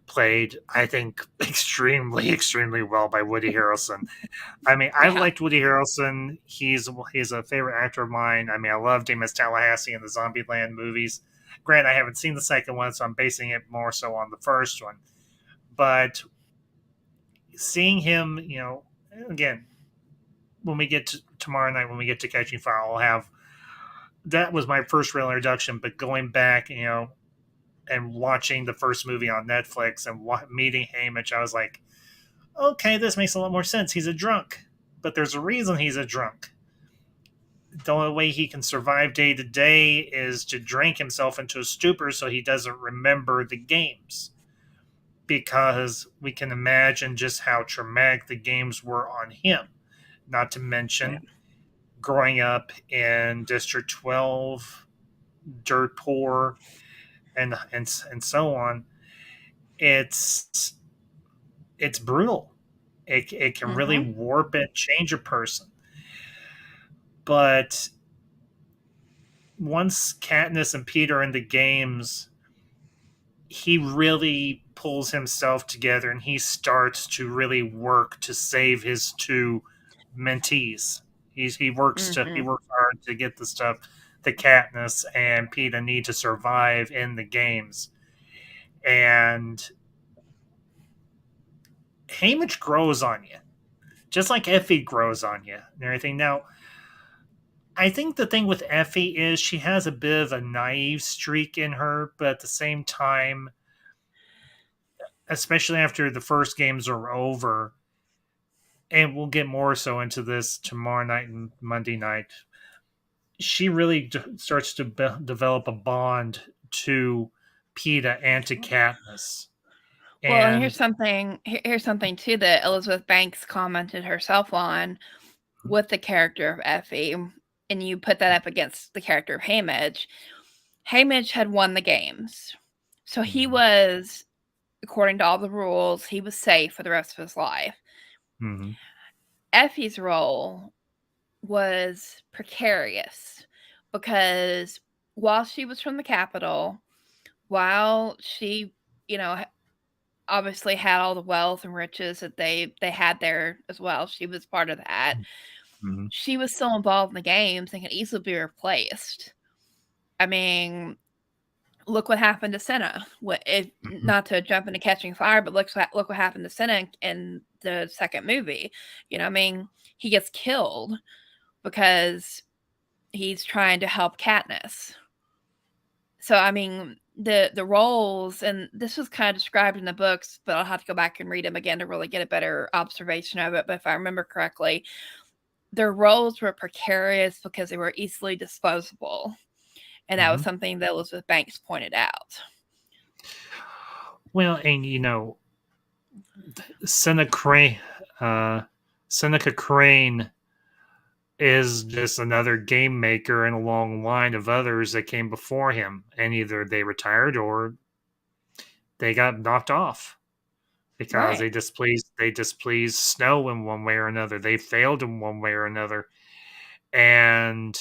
played, I think, extremely, extremely well by Woody Harrelson. I mean, I Yeah. liked Woody Harrelson. He's a favorite actor of mine. I mean, I loved him as Tallahassee in the Zombieland movies. Grant, I haven't seen the second one, so I'm basing it more so on the first one. But seeing him, again, when we get to tomorrow night, when we get to Catching Fire, I'll have that was my first real introduction. But going back, and watching the first movie on Netflix and meeting Haymitch, I was like, okay, this makes a lot more sense. He's a drunk, but there's a reason he's a drunk. The only way he can survive day to day is to drink himself into a stupor so he doesn't remember the games. Because we can imagine just how traumatic the games were on him. Not to mention growing up in District 12, dirt poor, and so on. It's brutal. It can really warp and change a person. But once Katniss and Peter are in the games, he really pulls himself together and he starts to really work to save his two mentees. He works hard to get the stuff that Katniss and Peeta need to survive in the games. And Haymitch grows on you, just like Effie grows on you and everything. Now, I think the thing with Effie is she has a bit of a naive streak in her, but at the same time, especially after the first games are over, and we'll get more so into this tomorrow night and Monday night, she really starts to develop a bond to Peeta and to Katniss. Well, and here's something too that Elizabeth Banks commented herself on with the character of Effie, and you put that up against the character of Haymitch. Haymitch had won the games, so he was, according to all the rules, he was safe for the rest of his life. Mm-hmm. Effie's role was precarious because while she was from the capital, while she, obviously had all the wealth and riches that they had there as well, she was part of that. Mm-hmm. She was still involved in the games and could easily be replaced. I mean, look what happened to Senna. Not to jump into Catching Fire, but look what happened to Senna in the second movie. He gets killed because he's trying to help Katniss. So, I mean, the roles, and this was kind of described in the books, but I'll have to go back and read them again to really get a better observation of it. But if I remember correctly, their roles were precarious because they were easily disposable. And that was something that Elizabeth Banks pointed out. Well, and Seneca Crane is just another game maker in a long line of others that came before him, and either they retired or they got knocked off because they displeased Snow in one way or another. They failed in one way or another, and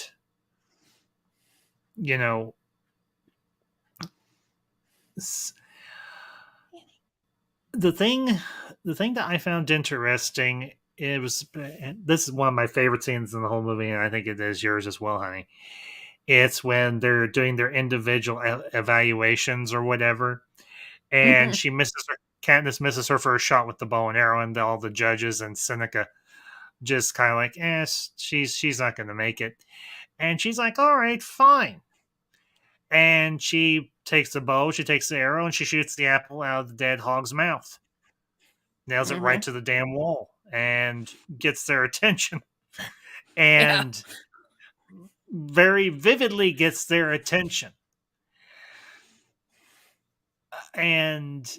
the thing that I found interesting, this is one of my favorite scenes in the whole movie, and I think it is yours as well, honey. It's when they're doing their individual evaluations or whatever, and Katniss misses her first shot with the bow and arrow, and all the judges and Seneca just kind of like, she's not going to make it. And she's like, all right, fine. And she takes the bow, she takes the arrow, and she shoots the apple out of the dead hog's mouth. Nails it right to the damn wall and gets their attention. And very vividly gets their attention. And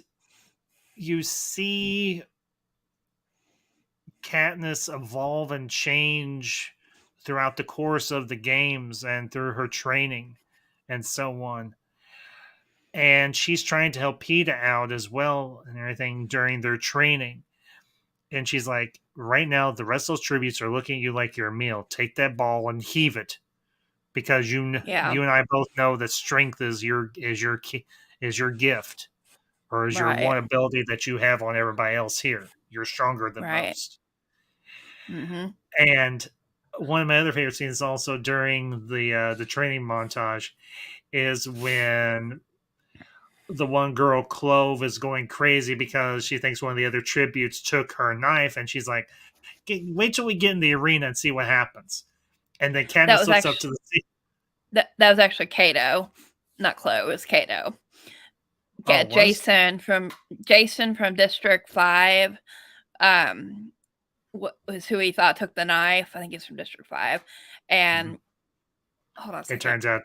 you see Katniss evolve and change throughout the course of the games and through her training and so on. And she's trying to help Peeta out as well and everything during their training. And she's like, right now, the rest of those tributes are looking at you like you're a meal. Take that ball and heave it. Because you and I both know that strength is your gift. or is your Right. one ability that you have on everybody else here? You're stronger than Right. most. Mm-hmm. And one of my other favorite scenes, also during the training montage, is when the one girl, Clove, is going crazy because she thinks one of the other tributes took her knife, and she's like, "Wait till we get in the arena and see what happens." And then That Katniss was looks up to actually the sea. that was actually Kato, not Chloe. It was Kato. Oh, Yeah, it was? Jason from District 5. Was who he thought took the knife. I think he's from District 5. And hold on a It second. turns out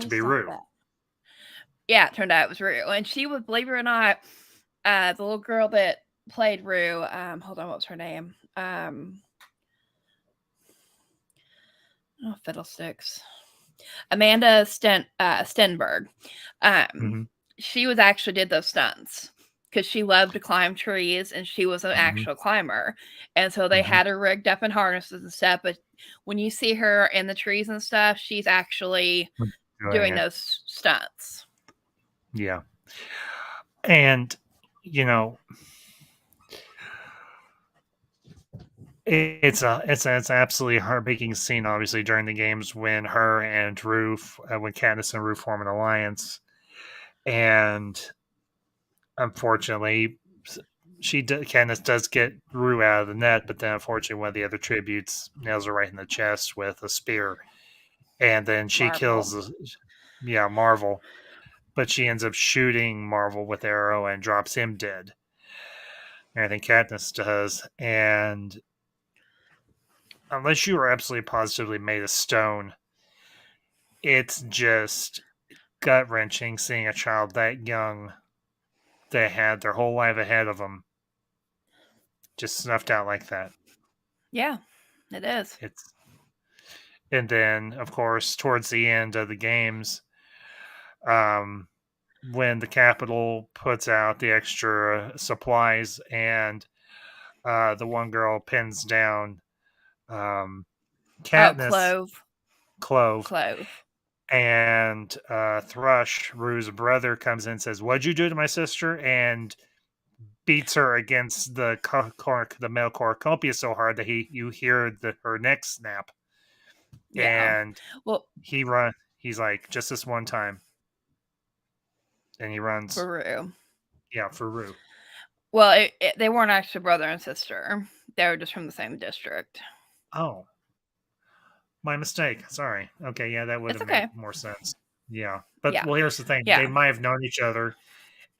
to be Rue. That. Yeah, it turned out it was Rue. And she was, believe it or not, the little girl that played Rue. Hold on, what was her name? Fiddlesticks. Amanda Stenberg. She was actually did those stunts because she loved to climb trees and she was an actual climber. And so they had her rigged up in harnesses and stuff. But when you see her in the trees and stuff, she's actually doing those stunts. Yeah. And, you know, it's an absolutely heartbreaking scene, obviously, during the games when her and Rue, when Katniss and Rue form an alliance. And unfortunately, Katniss does get Rue out of the net, but then unfortunately one of the other tributes nails her right in the chest with a spear. And then she kills Marvel. But she ends up shooting Marvel with arrow and drops him dead. And I think Katniss does. And unless you are absolutely positively made of stone, it's just gut-wrenching seeing a child that young that had their whole life ahead of them just snuffed out like that. Yeah, it is. And then, of course, towards the end of the games, when the Capitol puts out the extra supplies and the one girl pins down Katniss, Clove. And Thrush, Rue's brother, comes in and says, "What'd you do to my sister?" and beats her against the male cornucopia so hard that you hear her neck snap. Yeah. And he's like, "Just this one time." And he runs. For Rue. Yeah, for Rue. Well, they weren't actually brother and sister. They were just from the same district. Oh. My mistake. Sorry. Okay, yeah, that would have made more sense. Yeah. But, well, here's the thing. Yeah. They might have known each other,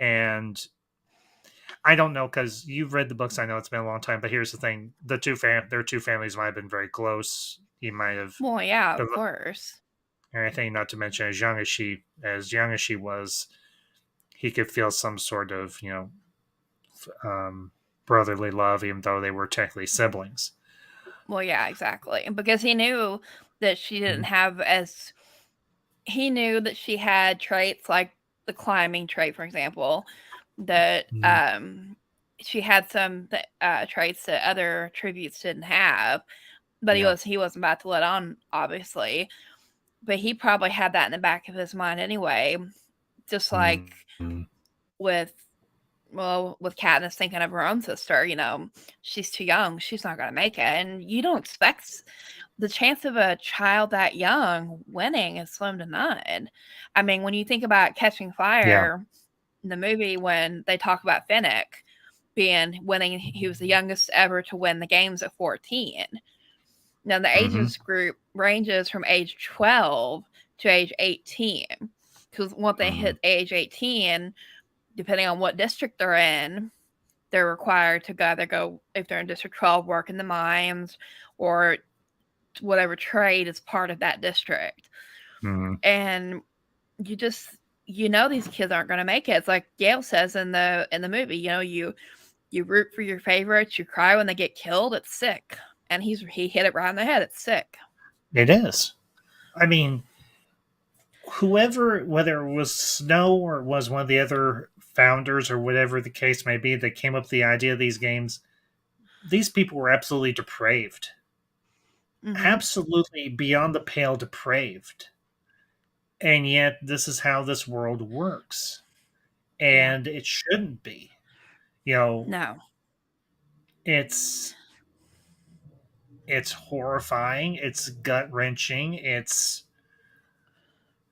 and I don't know, because you've read the books. I know it's been a long time, but here's the thing. Their two families might have been very close. He might have... Well, yeah, of course. And I think, not to mention, as young as she was, he could feel some sort of, brotherly love, even though they were technically siblings. Well, yeah, exactly. Because he knew that she didn't have he knew that she had traits like the climbing trait, for example, that she had some traits that other tributes didn't have. But he wasn't about to let on, obviously. But he probably had that in the back of his mind anyway. Just like with Katniss thinking of her own sister, she's too young. She's not going to make it. And you don't expect the chance of a child that young winning is slim to none. I mean, when you think about Catching Fire in the movie, when they talk about Finnick winning, he was the youngest ever to win the games at 14. Now, the ages group ranges from age 12 to age 18. Because once they hit age 18, depending on what district they're in, they're required to either go, if they're in District 12, work in the mines or whatever trade is part of that district. And you just, these kids aren't going to make it. It's like Gail says in the movie, you root for your favorites, you cry when they get killed. It's sick. And he hit it right on the head. It's sick. It is. I mean, whoever, whether it was Snow or it was one of the other founders or whatever the case may be that came up with the idea of these games, these people were absolutely depraved. Absolutely beyond the pale depraved. And yet this is how this world works. and it shouldn't be. No. It's horrifying, it's gut-wrenching, it's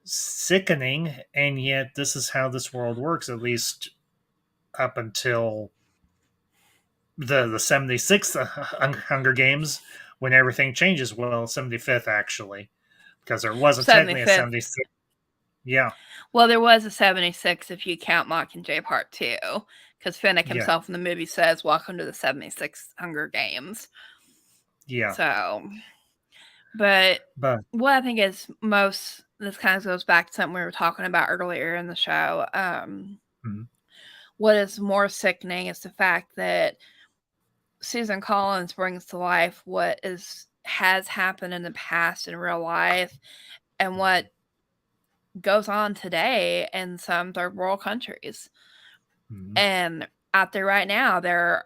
sickening, and yet this is how this world works, at least up until the 76th Hunger Games, when everything changes. Well, 75th actually, because there wasn't technically a 76th. Yeah. Well, there was a 76 if you count Mockingjay Part 2, because Finnick himself in the movie says, "Welcome to the 76th Hunger Games." Yeah. So, but what I think is most, this kind of goes back to something we were talking about earlier in the show. What is more sickening is the fact that Susan Collins brings to life what has happened in the past in real life, and what goes on today in some third world countries. And out there right now,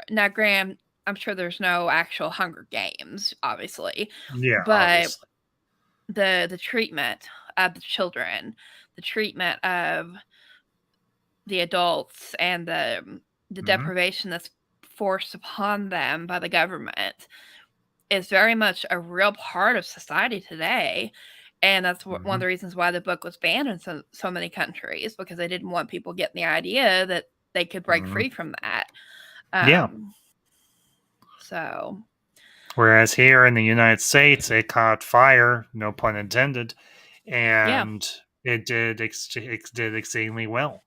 now, Graham, I'm sure there's no actual Hunger Games, obviously. Yeah, but obviously. The treatment of the children, the treatment of the adults, and the deprivation that's forced upon them by the government is very much a real part of society today. And that's one of the reasons why the book was banned in so many countries, because they didn't want people getting the idea that they could break free from that. So, whereas here in the United States, it caught fire, no pun intended, and it did exceedingly well.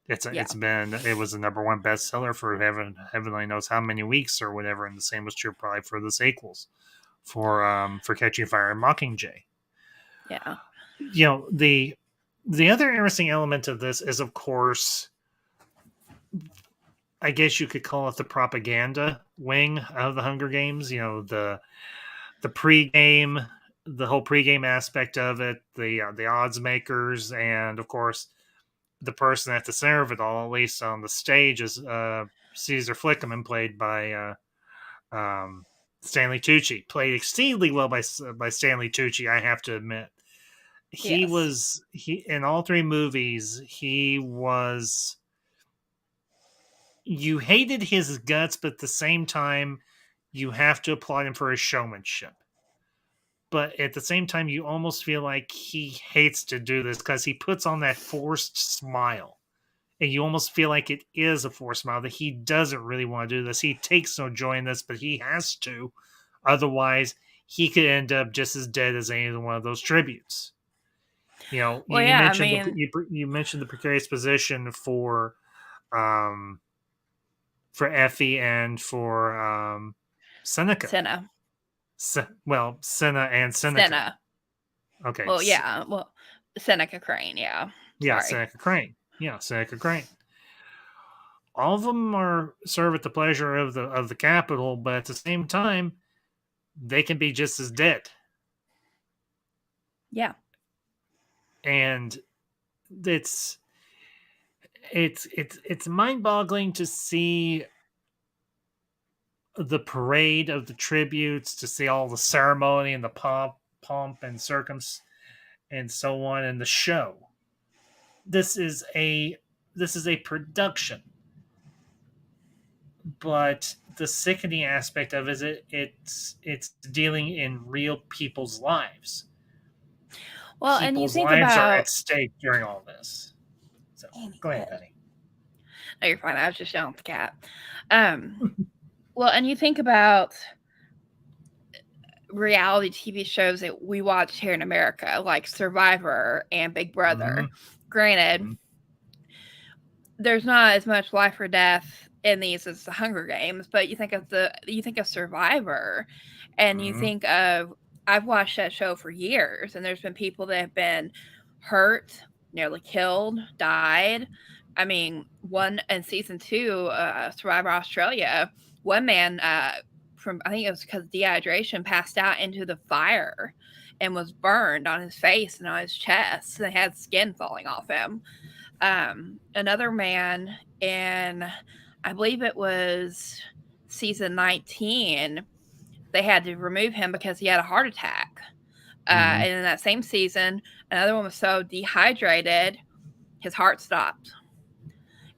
It was the number one bestseller for heaven only knows how many weeks or whatever, and the same was true probably for the sequels, for Catching Fire and Mockingjay. Yeah. The other interesting element of this is, of course, I guess you could call it the propaganda wing of the Hunger Games. The pregame, the whole pregame aspect of it, the odds makers, and of course, the person at the center of it all, at least on the stage, is Caesar Flickerman, played by Stanley Tucci. Played exceedingly well by Stanley Tucci, I have to admit. He was in all three movies. He was. You hated his guts, but at the same time, you have to applaud him for his showmanship. But at the same time, you almost feel like he hates to do this because he puts on that forced smile. And you almost feel like it is a forced smile, that he doesn't really want to do this. He takes no joy in this, but he has to. Otherwise, he could end up just as dead as any one of those tributes. You mentioned the precarious position for Effie and for Seneca. Senna. Senna and Seneca. Senna. Okay. Well, yeah. Well, Seneca Crane, yeah. Yeah, Seneca Crane. All of them serve at the pleasure of the capital, but at the same time, they can be just as dead. Yeah. And it's mind-boggling to see the parade of the tributes, to see all the ceremony and the pomp and circumstance and so on, and the show. This is a production, but the sickening aspect of it is it's dealing in real people's lives. Well, and you think lives about are at stake during all this. So go ahead, Penny. No, you're fine. I was just yelling at the cat. Well, and you think about reality TV shows that we watch here in America, like Survivor and Big Brother. Granted, there's not as much life or death in these as the Hunger Games, but you think of Survivor, and you think of, I've watched that show for years, and there's been people that have been hurt, nearly killed, died. I mean, one in season 2, Survivor Australia, one man from, I think it was because of dehydration, passed out into the fire and was burned on his face and on his chest. They had skin falling off him. Another man in, I believe it was season 19, they had to remove him because he had a heart attack. And in that same season, another one was so dehydrated, his heart stopped.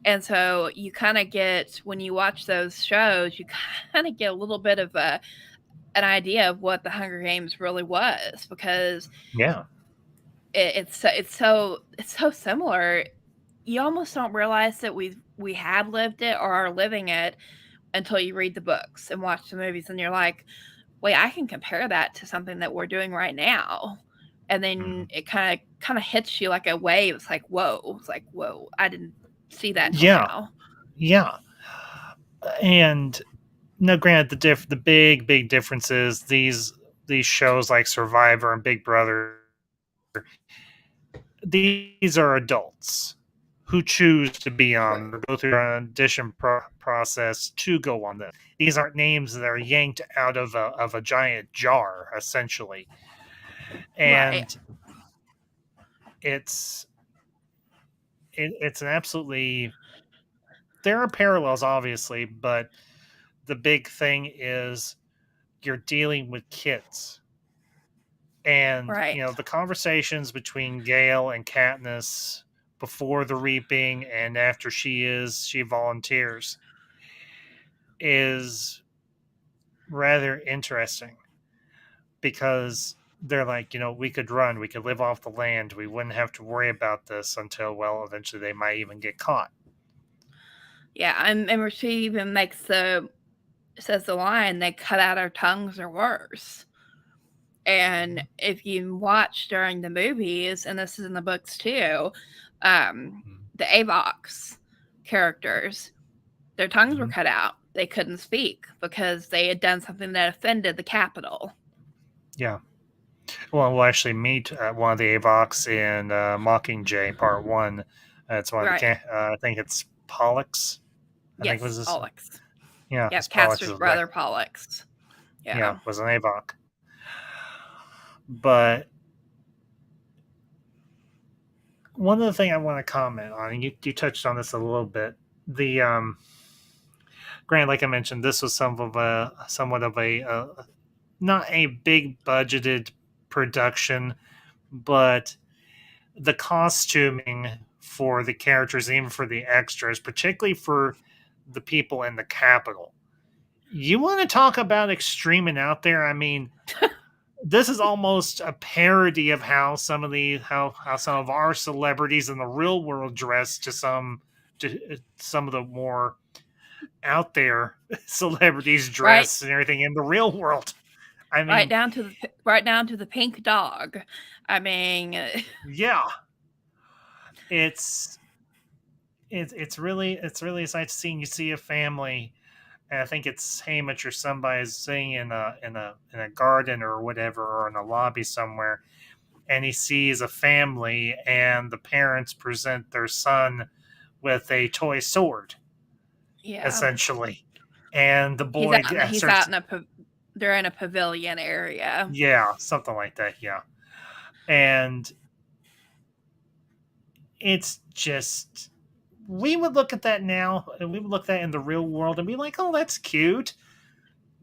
And so you kind of get, when you watch those shows, you kind of get a little bit of an idea of what the Hunger Games really was, because Yeah. it's so similar. You almost don't realize that we had lived it or are living it until you read the books and watch the movies, and you're like, wait, I can compare that to something that we're doing right now. And then it kind of hits you like a wave. It's like, whoa. It's like, whoa, I didn't see that until now. Yeah. And no, granted, the big difference is these shows like Survivor and Big Brother, these are adults who choose to be on, or go through an audition process to go on this. These aren't names that are yanked out of a giant jar, essentially. And it's an absolutely, there are parallels, obviously, but the big thing is you're dealing with kids. And, the conversations between Gale and Katniss before the reaping and after she volunteers is rather interesting, because they're like, we could run, we could live off the land, we wouldn't have to worry about this until, well, eventually they might even get caught. Yeah, and she even says the line, they cut out our tongues or worse. And if you watch during the movies, and this is in the books too, the Avox characters, their tongues were cut out. They couldn't speak because they had done something that offended the Capitol. Yeah. Well, we'll actually meet one of the Avox in Mockingjay Part 1. It's one of the, I think it's Pollux. Yes, Pollux. Yeah, Castor's brother, Pollux. Yeah, was an Avoc. But one of the things I want to comment on, and you touched on this a little bit, the granted, like I mentioned, this was somewhat of a not a big budgeted production, but the costuming for the characters, even for the extras, particularly for the people in the Capitol. You want to talk about extreme and out there? I mean, this is almost a parody of how some of our celebrities in the real world dress to some of the more out there celebrities dress and everything in the real world. I mean, right down to the pink dog. I mean, yeah, it's really a sight seeing. You see a family, and I think it's Hamish or somebody is sitting in a garden or whatever, or in a lobby somewhere, and he sees a family, and the parents present their son with a toy sword, essentially, and the boy they're in a pavilion area. Yeah, something like that. Yeah, and it's just, we would look at that now, and we would look at that in the real world and be like, oh, that's cute.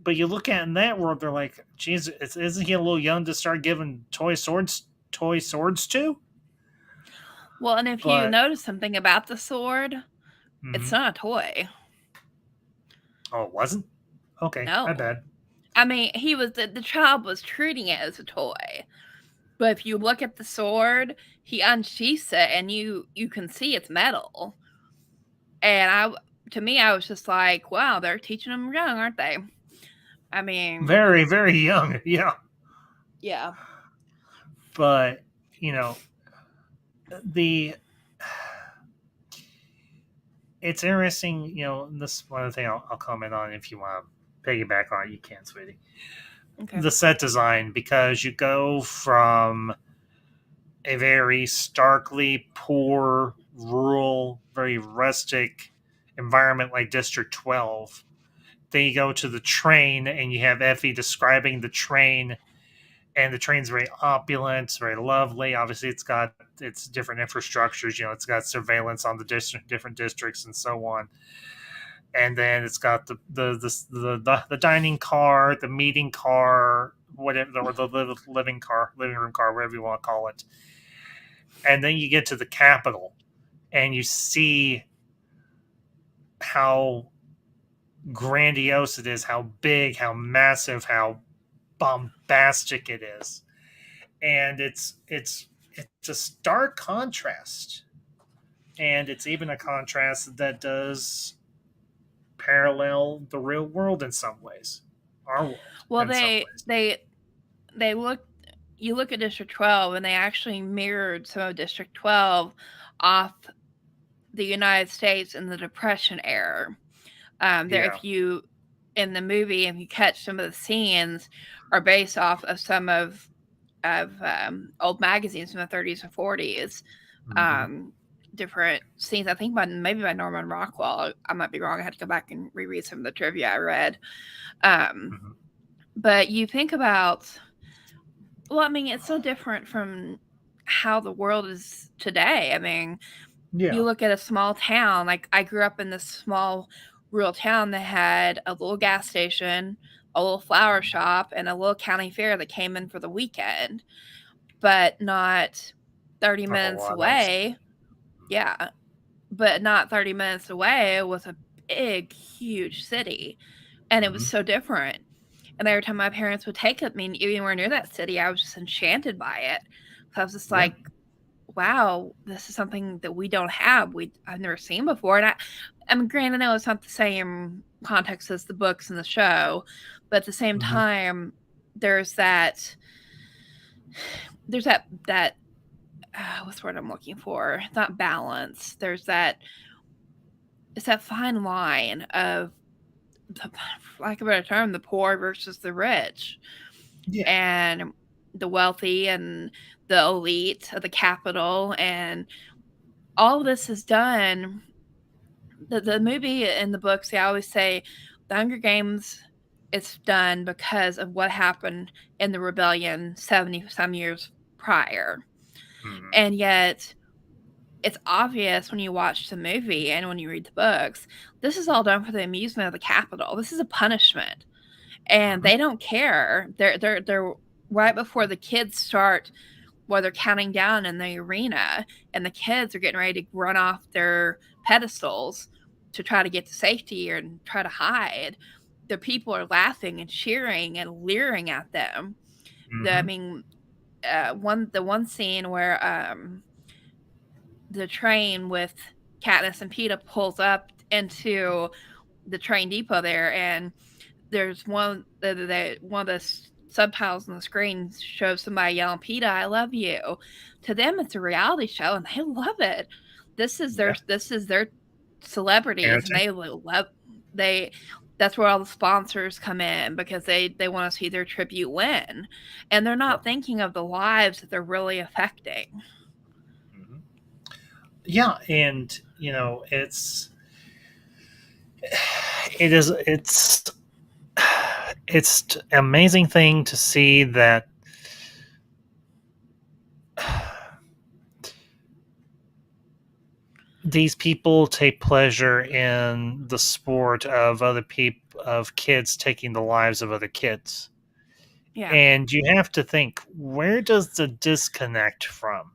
But you look at it in that world, they're like, geez, isn't he a little young to start giving toy swords to? Well, and if you notice something about the sword, it's not a toy. Oh, it wasn't? Okay, no. My bad. I mean, the child was treating it as a toy. But if you look at the sword, he unsheaths it, and you can see it's metal. And to me, I was just like, wow, they're teaching them young, aren't they? I mean, very, very young. Yeah. Yeah. But, it's interesting, this one other thing I'll comment on. If you want to piggyback on it, you can, sweetie. Okay. The set design, because you go from a very starkly poor, rural, very rustic environment like District 12. Then you go to the train, and you have Effie describing the train, and the train's very opulent, very lovely. Obviously, it's got its different infrastructures. It's got surveillance on the different districts and so on. And then it's got the dining car, the meeting car, whatever, or the living room car, whatever you want to call it. And then you get to the Capitol, and you see how grandiose it is, how big, how massive, how bombastic it is. And it's a stark contrast. And it's even a contrast that does parallel the real world in some ways. Our world. Well, in some ways. they look. You look at District 12, and they actually mirrored some of District 12 off the United States in the Depression era. There, if you in the movie, if you catch some of the scenes, are based off of some of old magazines from the 30s and 40s. Different scenes, I think maybe by Norman Rockwell. I might be wrong. I had to go back and reread some of the trivia I read. But you think about, well, I mean, it's so different from how the world is today. I mean, you look at a small town. Like, I grew up in this small rural town that had a little gas station, a little flower shop, and a little county fair that came in for the weekend, but not 30 minutes away. Yeah, but not 30 minutes away was a big, huge city, and it was so different. And every time my parents would take me anywhere near that city, I was just enchanted by it. So I was just like, wow, this is something that we don't have. I've never seen before. And I mean, granted, I know it's not the same context as the books and the show, but at the same time, there's that what's the word I'm looking for? It's not balance. It's that fine line of, for lack of a better term, the poor versus the rich, and the wealthy and the elite of the capital, and all of this is done. The movie and the books, they always say the Hunger Games is done because of what happened in the rebellion 70 some years prior. And yet it's obvious when you watch the movie and when you read the books, this is all done for the amusement of the capital. This is a punishment, and they don't care. They're right before the kids start, while they're counting down in the arena, and the kids are getting ready to run off their pedestals to try to get to safety and try to hide. The people are laughing and cheering and leering at them. I mean, the one scene where the train with Katniss and Peeta pulls up into the train depot there, and there's one of the subtitles on the screen shows somebody yelling, "Peeta, I love you." To them, it's a reality show, and they love it. This is their celebrities, and they love that's where all the sponsors come in, because they want to see their tribute win, and they're not thinking of the lives that they're really affecting. Yeah, and it's an amazing thing to see that these people take pleasure in the sport of of kids taking the lives of other kids. Yeah. And you have to think, where does the disconnect from?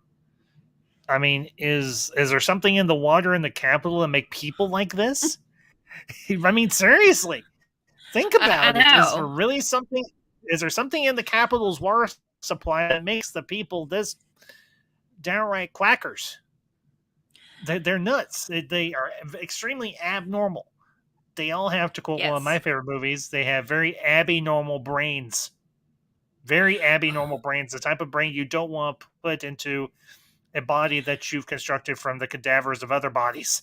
I mean, is there something in the water in the capital that make people like this? I mean, seriously, think about it. Is there really something? Is there something in the capital's water supply that makes the people this downright quackers? They're nuts. They are extremely abnormal. They all have, to quote one of my favorite movies, they have very abby-normal brains. Very abby-normal brains. The type of brain you don't want to put into a body that you've constructed from the cadavers of other bodies.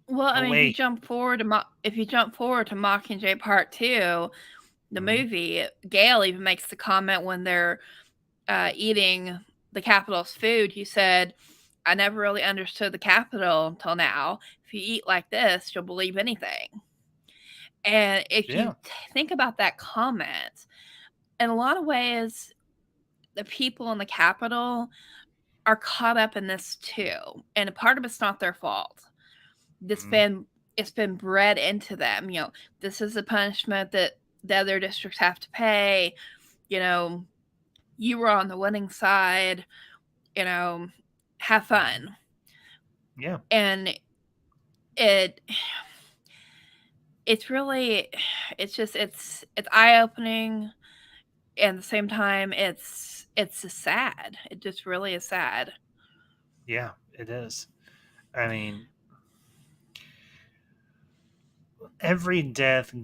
Well, I mean, if you jump forward to Mockingjay Part 2, the movie, Gale even makes the comment when they're eating the Capitol's food. He said, "I never really understood the Capitol until now. If you eat like this, you'll believe anything." And if you think about that comment, in a lot of ways, the people in the Capitol are caught up in this too, and a part of it's not their fault. It's been bred into them. This is a punishment that the other districts have to pay. You were on the winning side. Have fun. Yeah. And it it's really, it's eye-opening, and at the same time, it's just sad. It just really is sad. Yeah, it is. I mean, every death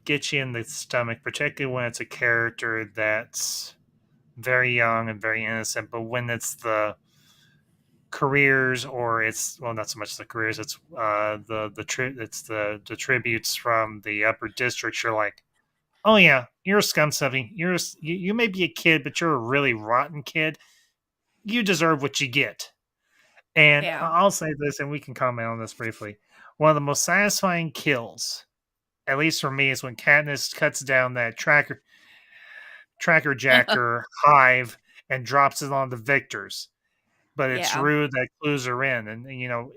gets you in the stomach, particularly when it's a character that's very young and very innocent. But when it's the careers, or it's, well, not so much the careers, it's it's the tributes from the upper districts. You're like, oh yeah, you're a scum subbing. You may be a kid, but you're a really rotten kid. You deserve what you get. And Yeah. I'll say this, and we can comment on this briefly. One of the most satisfying kills, at least for me, is when Katniss cuts down that tracker jacker hive and drops it on the victors. But it's Yeah. Rue that clues her in, and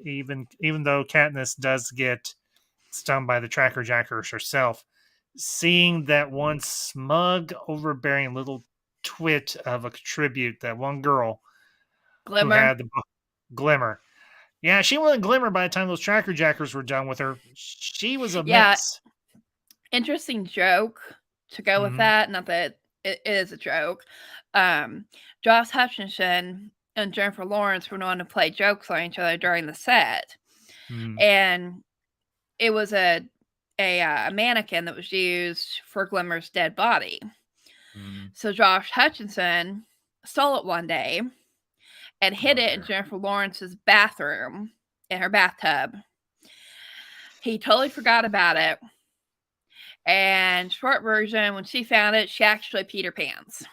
even though Katniss does get stung by the tracker jackers herself, seeing that one smug, overbearing little twit of a tribute, that one girl who Glimmer. had the Glimmer. Yeah, she wasn't Glimmer by the time those tracker jackers were done with her. She was a Yeah. mess. Interesting joke to go with Mhm. that. Not that it is a joke. Josh Hutcherson and Jennifer Lawrence were known to play jokes on each other during the set, Mm. and it was a mannequin that was used for Glimmer's dead body. Mm. So Josh Hutcherson stole it one day and hid Oh, it in dear. Jennifer Lawrence's bathroom, in her bathtub. He totally forgot about it. And short version, when she found it, she actually peed her pants.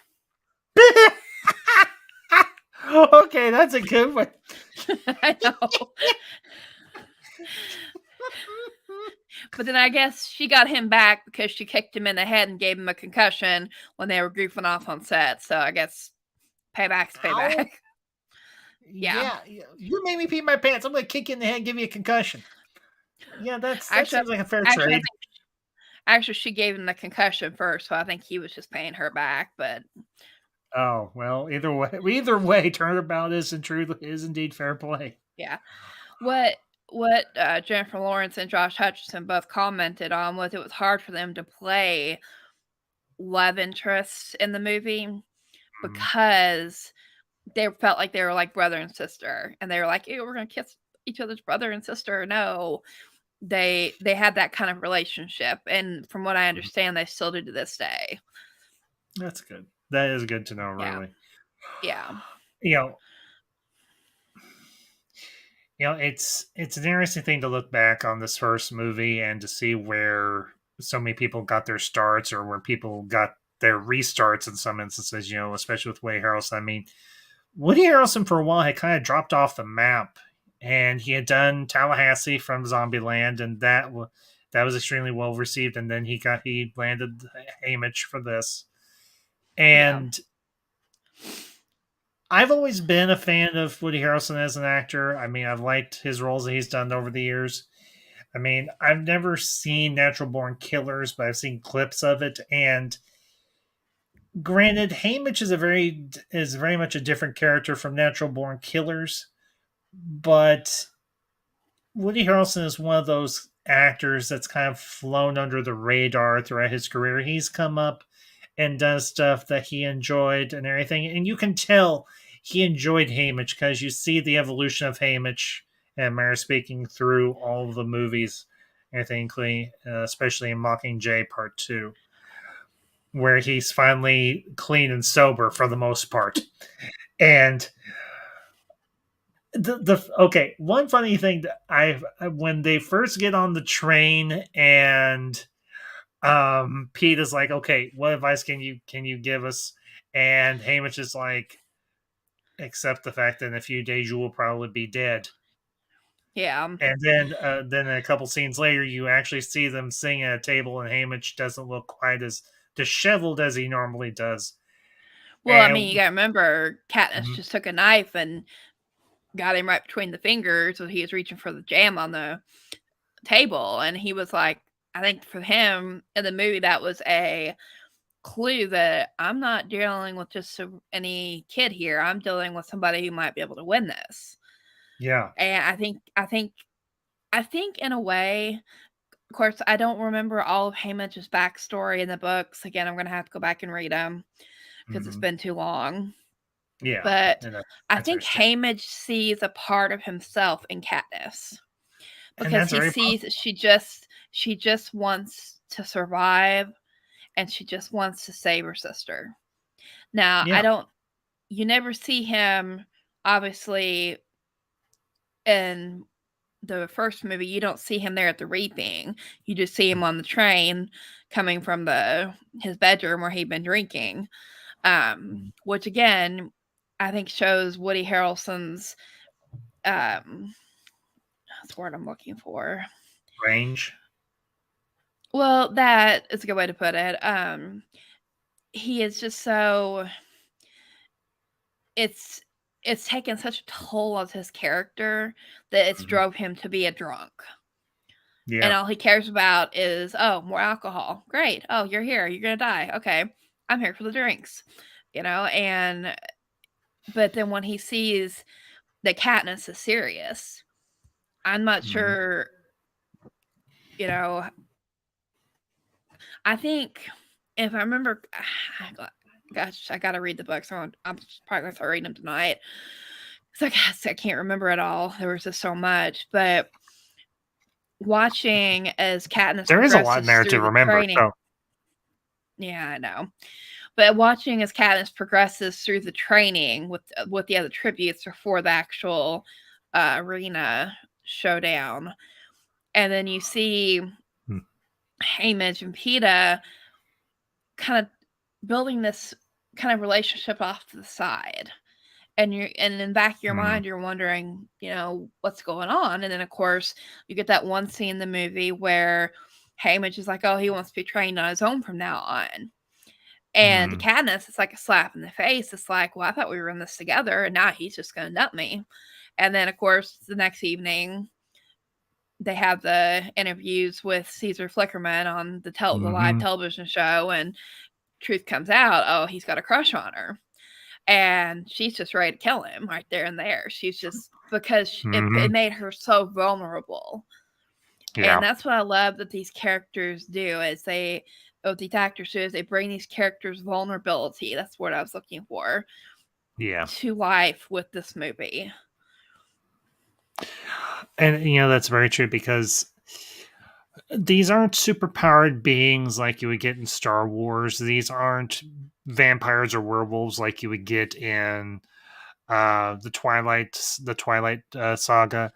Okay, that's a good one. I know. But then I guess she got him back because she kicked him in the head and gave him a concussion when they were goofing off on set. So I guess payback's payback. Ow. Yeah. You made me pee my pants. I'm going to kick you in the head and give you a concussion. Yeah, that seems like a fair trade. Actually, she gave him the concussion first, so I think he was just paying her back. But oh well, either way, turnabout is indeed fair play. yeah, what Jennifer Lawrence and Josh Hutcherson both commented on was it was hard for them to play love interests in the movie because they felt like they were like brother and sister, and they were like, "Ew, we're gonna kiss each other's brother and sister." No, they had that kind of relationship, and from what I understand, they still do to this day. That's good. That is good to know, really. Yeah. It's an interesting thing to look back on this first movie and to see where so many people got their starts, or where people got their restarts in some instances, especially with Woody Harrelson. I mean, Woody Harrelson for a while had kind of dropped off the map, and he had done Tallahassee from Zombieland, and that was extremely well received. And then he landed Haymitch for this, and I've always been a fan of Woody Harrelson as an actor. I mean, I've liked his roles that he's done over the years. I mean, I've never seen Natural Born Killers, but I've seen clips of it. And granted, Haymitch is very much a different character from Natural Born Killers, but Woody Harrelson is one of those actors that's kind of flown under the radar throughout his career. He's come up and done stuff that he enjoyed and everything, and you can tell he enjoyed Haymitch because you see the evolution of Haymitch and Mara speaking through all of the movies, everything, including especially in Mockingjay Part 2, where he's finally clean and sober for the most part. And okay, one funny thing that when they first get on the train and Pete is like, okay, what advice can you give us? And Haymitch is like, accept the fact that in a few days you will probably be dead. Yeah. And then a couple scenes later, you actually see them sitting at a table, and Haymitch doesn't look quite as disheveled as he normally does. Well, I mean, you gotta remember, Katniss just took a knife and got him right between the fingers when he was reaching for the jam on the table, and he was like, I think for him in the movie that was a clue that I'm not dealing with just any kid here. I'm dealing with somebody who might be able to win this. Yeah. And I think in a way, of course, I don't remember all of Haymitch's backstory in the books. Again, I'm going to have to go back and read them because it's been too long. Yeah. But and I that's think understandable. Haymitch sees a part of himself in Katniss And because that's he very sees possible. that she just wants to survive and she just wants to save her sister. Now, Yeah. you never see him, obviously, in the first movie, you don't see him there at the reaping. You just see him on the train coming from his bedroom where he'd been drinking. Which again, I think shows Woody Harrelson's that's the word I'm looking for. Range. Well, that is a good way to put it. He is just so it's taken such a toll on his character that it's drove him to be a drunk. Yeah. And all he cares about is, oh, more alcohol. Great. Oh, you're here. You're going to die. Okay. I'm here for the drinks. But then when he sees that Katniss is serious, I'm not sure, I think if I remember, gosh, I got to read the books. I'm probably going to start reading them tonight. I can't remember it all. There was just so much. But watching as Katniss There is a lot in there progresses to through the remember. training. So. Yeah, I know. But watching as Katniss progresses through the training with the other tributes before the actual arena showdown, and then you see Haymitch and Peeta kind of building this kind of relationship off to the side, and in the back of your mind you're wondering, what's going on, and then of course you get that one scene in the movie where Haymitch is like, oh, he wants to be trained on his own from now on. And to Katniss, it's like a slap in the face. It's like, well, I thought we were in this together, and now he's just going to nut me. And then, of course, the next evening, they have the interviews with Caesar Flickerman on the live television show, and truth comes out. Oh, he's got a crush on her, and she's just ready to kill him right there and there. She's just because it made her so vulnerable. Yeah. And that's what I love that these characters do is these actors do is they bring these characters vulnerability. That's what I was looking for. Yeah. To life with this movie. And that's very true because these aren't superpowered beings like you would get in Star Wars. These aren't vampires or werewolves like you would get in the Twilight saga.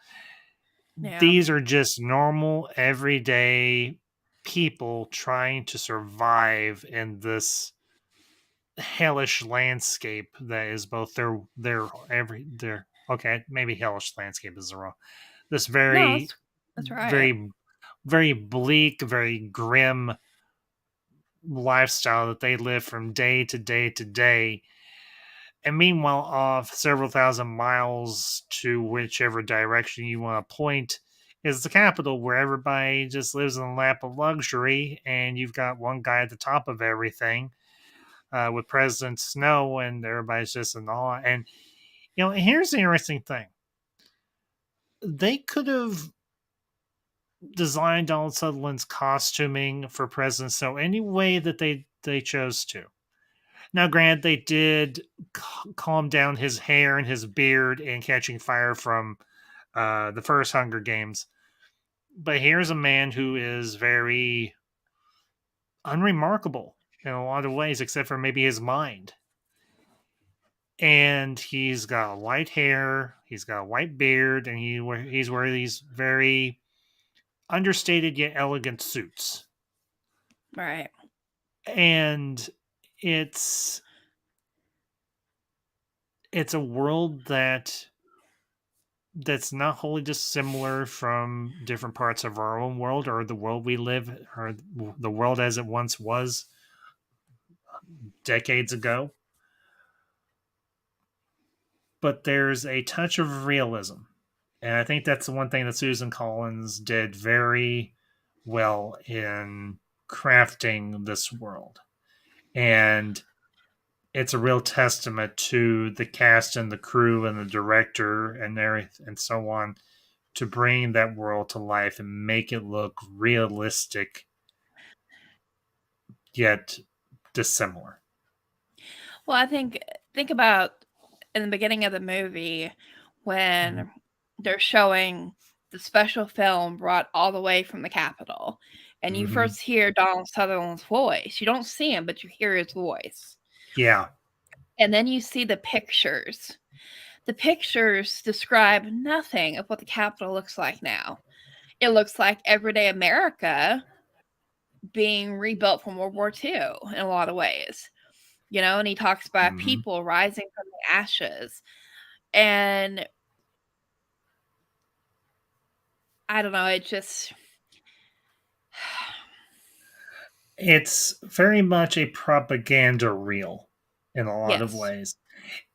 Yeah. These are just normal, everyday people trying to survive in this hellish landscape that is both okay, maybe hellish landscape is wrong. This very that's right. very very bleak, very grim lifestyle that they live from day to day to day. And meanwhile, off several thousand miles to whichever direction you want to point is the capital, where everybody just lives in a lap of luxury, and you've got one guy at the top of everything with President Snow, and everybody's just in awe. And here's the interesting thing: they could have designed Donald Sutherland's costuming for President Snow any way that they chose to. Now, granted, they did calm down his hair and his beard in Catching Fire from the first Hunger Games. But here's a man who is very unremarkable in a lot of ways, except for maybe his mind. And he's got white hair, he's got a white beard, and he's wearing these very understated yet elegant suits. Right. And it's a world that's not wholly dissimilar from different parts of our own world, or the world we live, or the world as it once was decades ago. But there's a touch of realism. And I think that's the one thing that Susan Collins did very well in crafting this world. And it's a real testament to the cast and the crew and the director and everything and so on to bring that world to life and make it look realistic yet dissimilar. Well, I think about in the beginning of the movie when they're showing the special film brought all the way from the Capitol, and you first hear Donald Sutherland's voice. You don't see him, but you hear his voice. Yeah. And then you see the pictures. The pictures describe nothing of what the Capitol looks like now. It looks like everyday America being rebuilt from World War II in a lot of ways. And he talks about people rising from the ashes. And I don't know, it's very much a propaganda reel in a lot of ways.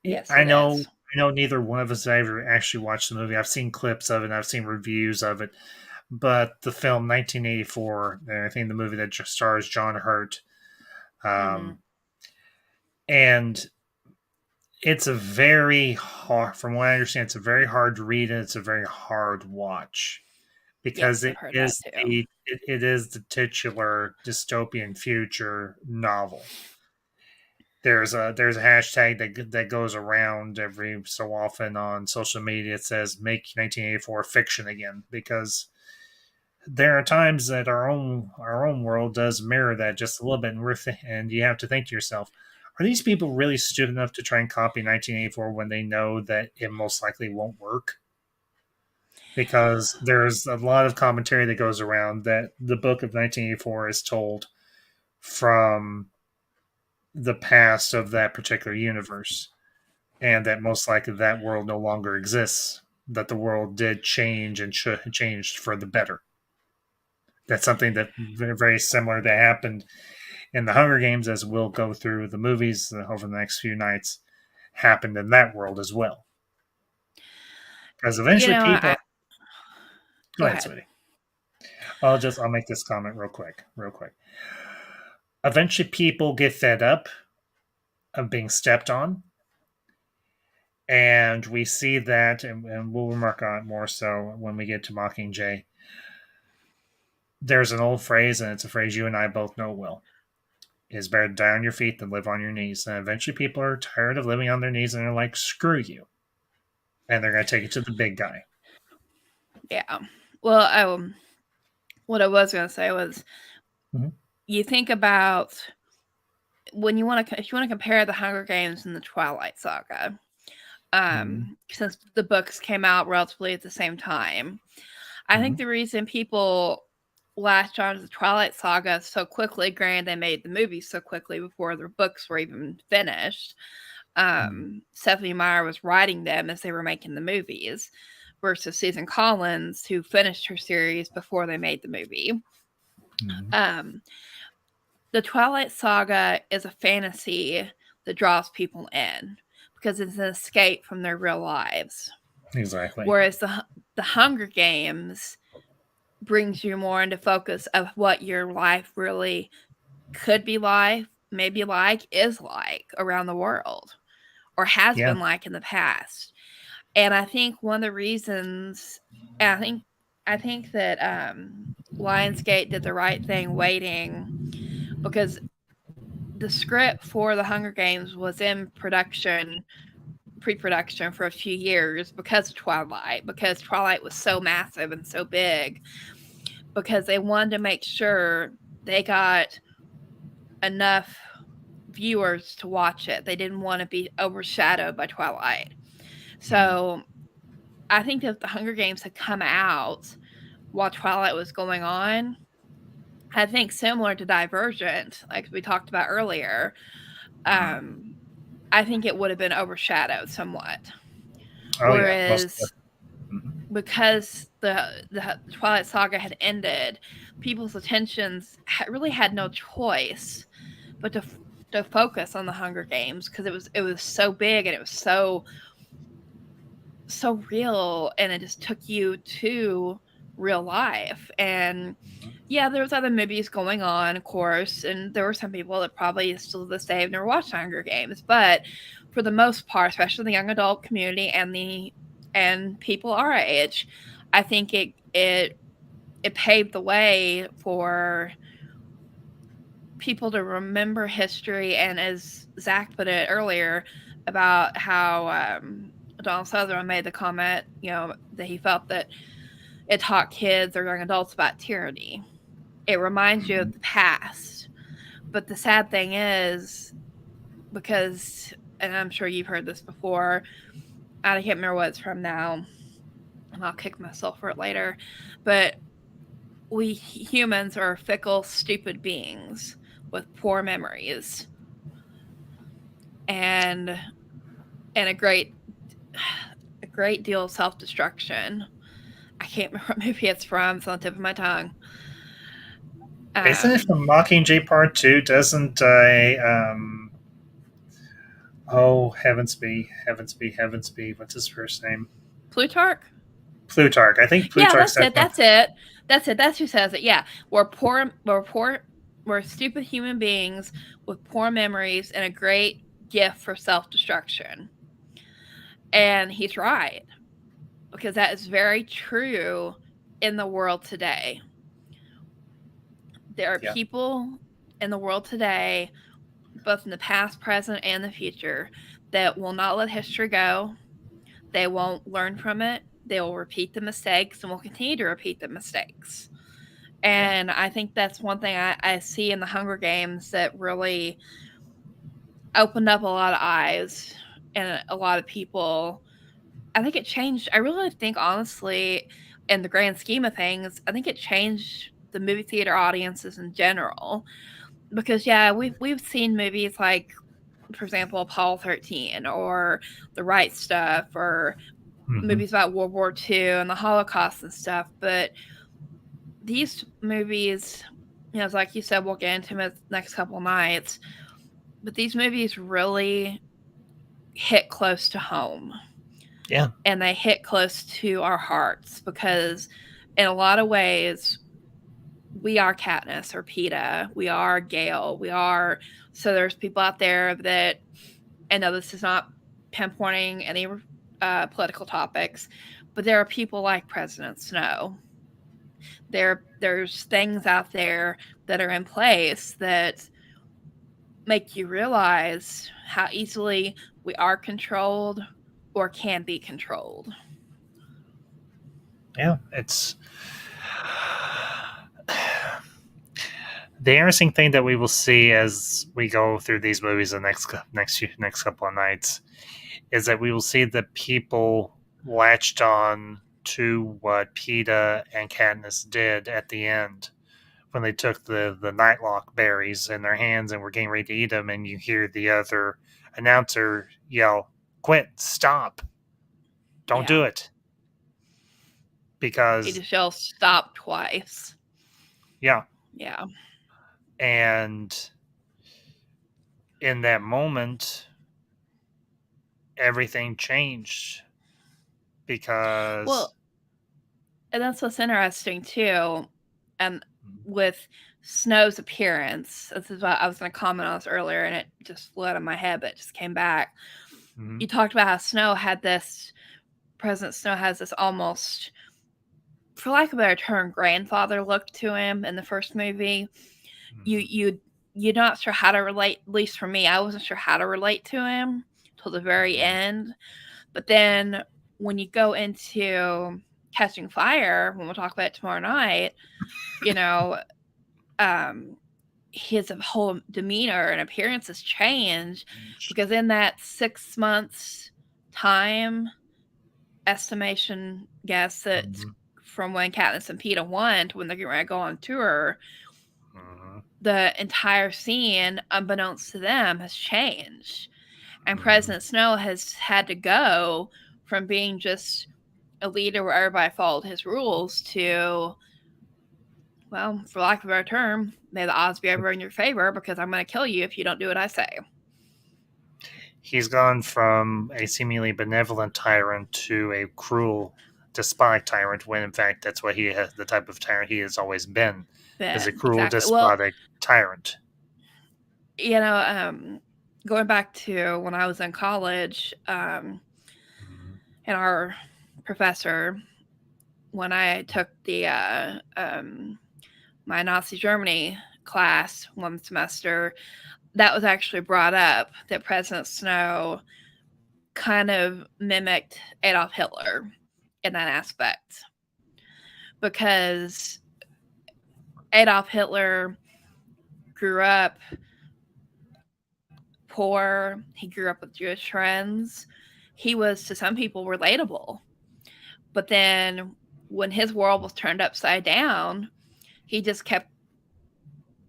Yes, I know neither one of us have ever actually watched the movie. I've seen clips of it, and I've seen reviews of it. But the film 1984, I think the movie that just stars John Hurt, and it's a very hard, from what I understand, it's a very hard read and it's a very hard watch because it is the titular dystopian future novel. There's a hashtag that goes around every so often on social media. It says "Make 1984 fiction again," because there are times that our own world does mirror that just a little bit, and you have to think to yourself, are these people really stupid enough to try and copy 1984 when they know that it most likely won't work? Because there's a lot of commentary that goes around that the book of 1984 is told from the past of that particular universe, and that most likely that world no longer exists, that the world did change and should have changed for the better. That's something that very, very similar that happened in the Hunger Games, as we'll go through the movies over the next few nights, happened in that world as well. Because eventually people... Go ahead, sweetie. I'll make this comment real quick. Eventually people get fed up of being stepped on. And we see that, and we'll remark on it more so when we get to Mockingjay. There's an old phrase, and it's a phrase you and I both know well. It's better to die on your feet than live on your knees. And eventually people are tired of living on their knees, and they're like, screw you. And they're going to take it to the big guy. Yeah. Well, what I was going to say was, you think about when if you want to compare the Hunger Games and the Twilight Saga, since the books came out relatively at the same time, I think the reason people latched on to the Twilight Saga so quickly, granted they made the movies so quickly before their books were even finished. Stephanie Meyer was writing them as they were making the movies, versus Susan Collins, who finished her series before they made the movie. The Twilight Saga is a fantasy that draws people in because it's an escape from their real lives. Exactly. Whereas the Hunger Games brings you more into focus of what your life really could be like, maybe is like around the world, or has been like in the past. And I think one of the reasons, I think that Lionsgate did the right thing waiting, because the script for the Hunger Games was in pre-production for a few years because of Twilight, because Twilight was so massive and so big, because they wanted to make sure they got enough viewers to watch it. They didn't want to be overshadowed by Twilight. So I think that if the Hunger Games had come out while Twilight was going on, I think similar to Divergent, like we talked about earlier, I think it would have been overshadowed somewhat. Whereas because the Twilight Saga had ended, people's attentions really had no choice but to focus on the Hunger Games, because it was so big and it was so real, and it just took you to real life. And yeah, there was other movies going on, of course, and there were some people that probably still to this day have never watched Hunger Games, but for the most part, especially the young adult community and people our age, I think it paved the way for people to remember history, and as Zach put it earlier about how Donald Sutherland made the comment, that he felt that it taught kids or young adults about tyranny. It reminds you of the past. But the sad thing is, because, and I'm sure you've heard this before, I can't remember what it's from now, and I'll kick myself for it later, but we humans are fickle, stupid beings with poor memories and a great deal of self-destruction. I can't remember what movie it's from. It's on the tip of my tongue. Isn't it from Mockingjay Part 2? Doesn't oh, heavens be, what's his first name? Plutarch? Plutarch. I think Plutarch. Yeah, that's it. That's who says it. Yeah. We're stupid human beings with poor memories and a great gift for self-destruction. And he's right. Because that is very true in the world today. There are people in the world today, both in the past, present, and the future, that will not let history go. They won't learn from it. They will repeat the mistakes and will continue to repeat the mistakes. And I think that's one thing I see in the Hunger Games that really opened up a lot of eyes and a lot of people. I think it changed. I really think, honestly, in the grand scheme of things, I think it changed the movie theater audiences in general. Because, we've seen movies like, for example, Apollo 13 or The Right Stuff or movies about World War II and the Holocaust and stuff. But these movies, like you said, we'll get into them in the next couple nights. But these movies really hit close to home. Yeah. And they hit close to our hearts because in a lot of ways, we are Katniss or Peeta. We are Gale. So there's people out there that, I know this is not pinpointing any political topics, but there are people like President Snow. There's things out there that are in place that make you realize how easily we are controlled or can be controlled. Yeah, it's the interesting thing that we will see as we go through these movies the next couple of nights is that we will see that people latched on to what Peeta and Katniss did at the end when they took the Nightlock berries in their hands and were getting ready to eat them, and you hear the other announcer yell, "Quit! Stop! Don't do it!" Because he just yelled "stop" twice. Yeah. And in that moment, everything changed because. And that's what's interesting too. With Snow's appearance, this is what I was going to comment on this earlier, and it just flew out of my head, but it just came back. Mm-hmm. You talked about how President Snow has this almost, for lack of a better term, grandfather look to him in the first movie. Mm-hmm. You're not sure how to relate. At least for me, I wasn't sure how to relate to him till the very end. But then when you go into Catching Fire, when we'll talk about it tomorrow night, his whole demeanor and appearance has changed because in that 6 months time estimation guess that from when Katniss and Peeta won to when they're getting ready to go on tour, the entire scene, unbeknownst to them, has changed. And President Snow has had to go from being just a leader where everybody followed his rules to, well, for lack of a better term, may the odds be ever in your favor because I'm going to kill you if you don't do what I say. He's gone from a seemingly benevolent tyrant to a cruel, despotic tyrant, when in fact that's what he has, the type of tyrant he has always been, is a cruel, despotic tyrant. Going back to when I was in college, and our professor, when I took the my Nazi Germany class one semester, that was actually brought up that President Snow kind of mimicked Adolf Hitler in that aspect, because Adolf Hitler grew up poor. He grew up with Jewish friends. He was, to some people, relatable. But then when his world was turned upside down, he just kept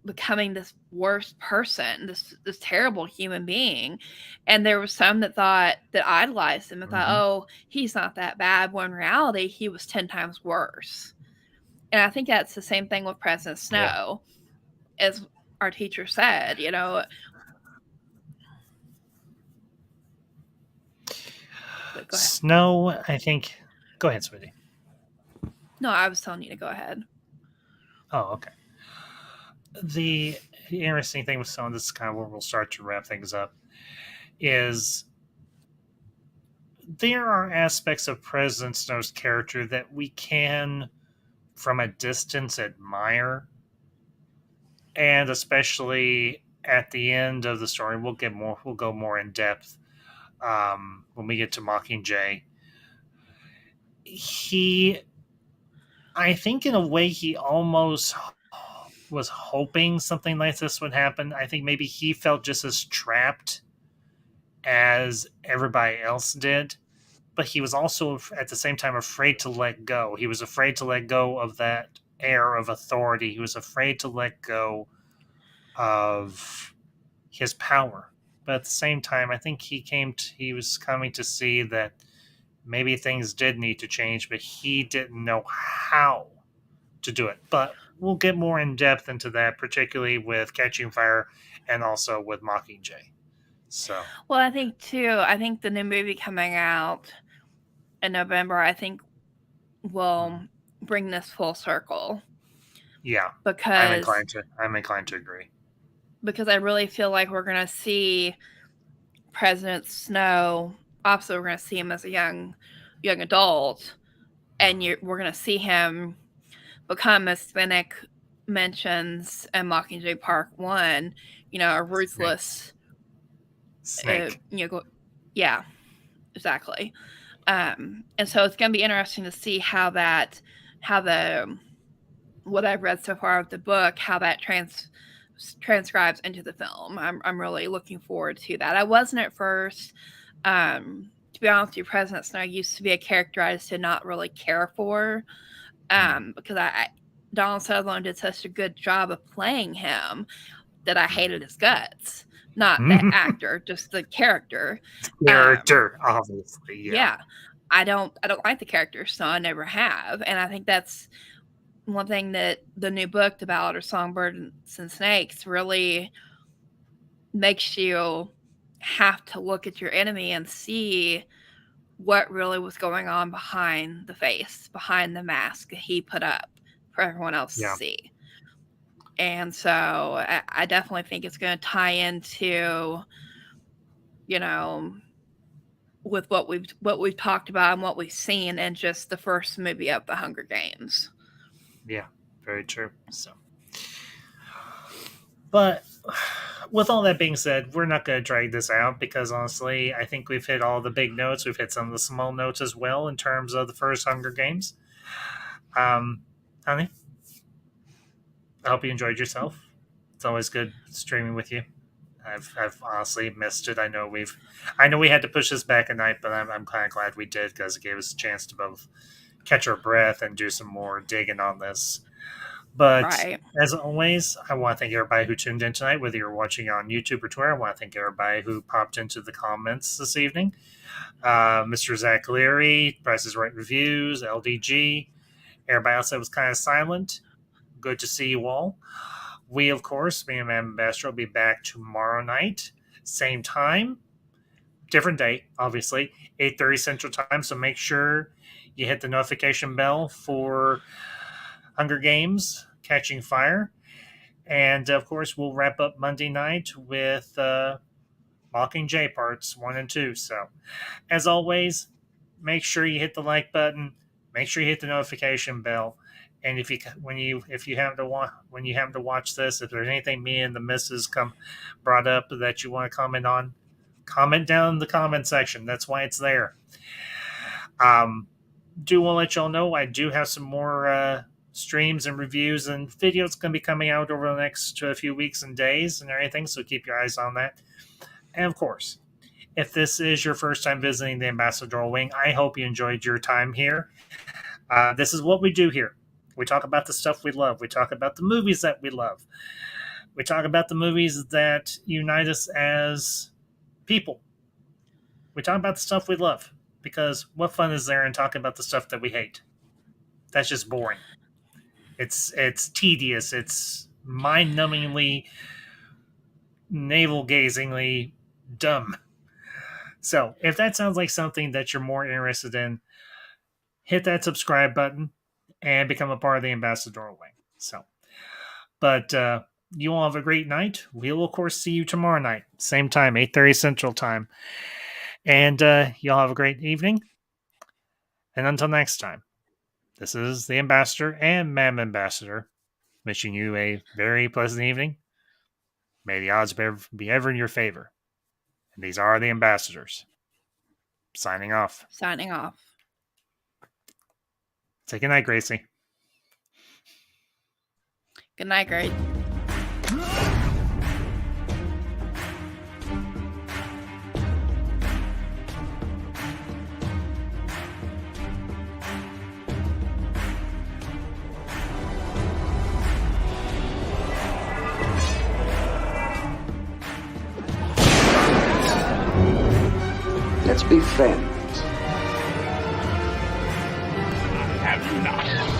becoming this worst person, this terrible human being. And there was some that idolized him and thought, oh, he's not that bad, when in reality he was 10 times worse. And I think that's the same thing with President Snow, as our teacher said, Snow, I think. Go ahead, sweetie. No, I was telling you to go ahead. Oh, okay. The interesting thing with Snow, this is kind of where we'll start to wrap things up, is there are aspects of President Snow's character that we can, from a distance, admire. And especially at the end of the story, we'll go more in depth when we get to Mockingjay. I think in a way he almost was hoping something like this would happen. I think maybe he felt just as trapped as everybody else did, but he was also at the same time afraid to let go. He was afraid to let go of that air of authority. He was afraid to let go of his power. But at the same time, I think he was coming to see that maybe things did need to change, but he didn't know how to do it. But we'll get more in depth into that, particularly with Catching Fire and also with Mockingjay. So, well, I think the new movie coming out in November, I think will bring this full circle. Yeah, because I'm inclined to agree. Because I really feel like we're going to see President Snow. Also, we're going to see him as a young adult, and we're going to see him become, as Finnick mentions in Mockingjay Part 1, a ruthless snake. Yeah, exactly. And so it's going to be interesting to see how what I've read so far of the book, how that transcribes into the film. I'm really looking forward to that. I wasn't at first. To be honest with you, President Snow used to be a character I just did not really care for, because Donald Sutherland did such a good job of playing him that I hated his guts. Not the actor, just the character. Obviously, yeah. I don't like the character, so I never have, and I think that's one thing that the new book, The Ballad of Songbirds and Snakes, really makes you have to look at your enemy and see what really was going on behind the face, behind the mask that he put up for everyone else to see. And so I definitely think it's going to tie into, with what we've talked about and what we've seen in just the first movie of The Hunger Games. Yeah, very true. So, but with all that being said, we're not going to drag this out because honestly, I think we've hit all the big notes. We've hit some of the small notes as well in terms of the first Hunger Games. Honey, I hope you enjoyed yourself. It's always good streaming with you. I've honestly missed it. I know we had to push this back a night, but I'm kind of glad we did because it gave us a chance to both catch our breath and do some more digging on this. But as always, I want to thank everybody who tuned in tonight, whether you're watching on YouTube or Twitter. I want to thank everybody who popped into the comments this evening. Mr. Zach Leary, Price is Right Reviews, LDG, everybody else that was kind of silent. Good to see you all. We, of course, me and Ambassador will be back tomorrow night, same time, different date, obviously, 8:30 Central Time. So make sure you hit the notification bell for Hunger Games, Catching Fire. And, of course, we'll wrap up Monday night with Mockingjay Parts 1 and 2. So, as always, make sure you hit the like button. make sure you hit the notification bell. And if you happen to watch this, if there's anything me and the missus brought up that you want to comment on, comment down in the comment section. That's why it's there. Do want to let y'all know I do have some more streams and reviews and videos going to be coming out over the next few weeks and days and everything, so keep your eyes on that. And of course, if this is your first time visiting the Ambassador Wing, I hope you enjoyed your time here. This is what we do here. We talk about the stuff we love. We talk about the movies that we love. We talk about the movies that unite us as people. We talk about the stuff we love, because what fun is there in talking about the stuff that we hate? That's just boring. It's tedious. It's mind-numbingly, navel-gazingly dumb. So if that sounds like something that you're more interested in, hit that subscribe button and become a part of the Ambassador Wing. So, but you all have a great night. We'll, of course, see you tomorrow night. Same time, 8:30 Central Time. And y'all have a great evening. And until next time, this is the Ambassador and Madam Ambassador wishing you a very pleasant evening. May the odds be ever in your favor. And these are the Ambassadors. Signing off. Signing off. Say good night, Gracie. Good night, Grace. Let's be friends. I have not.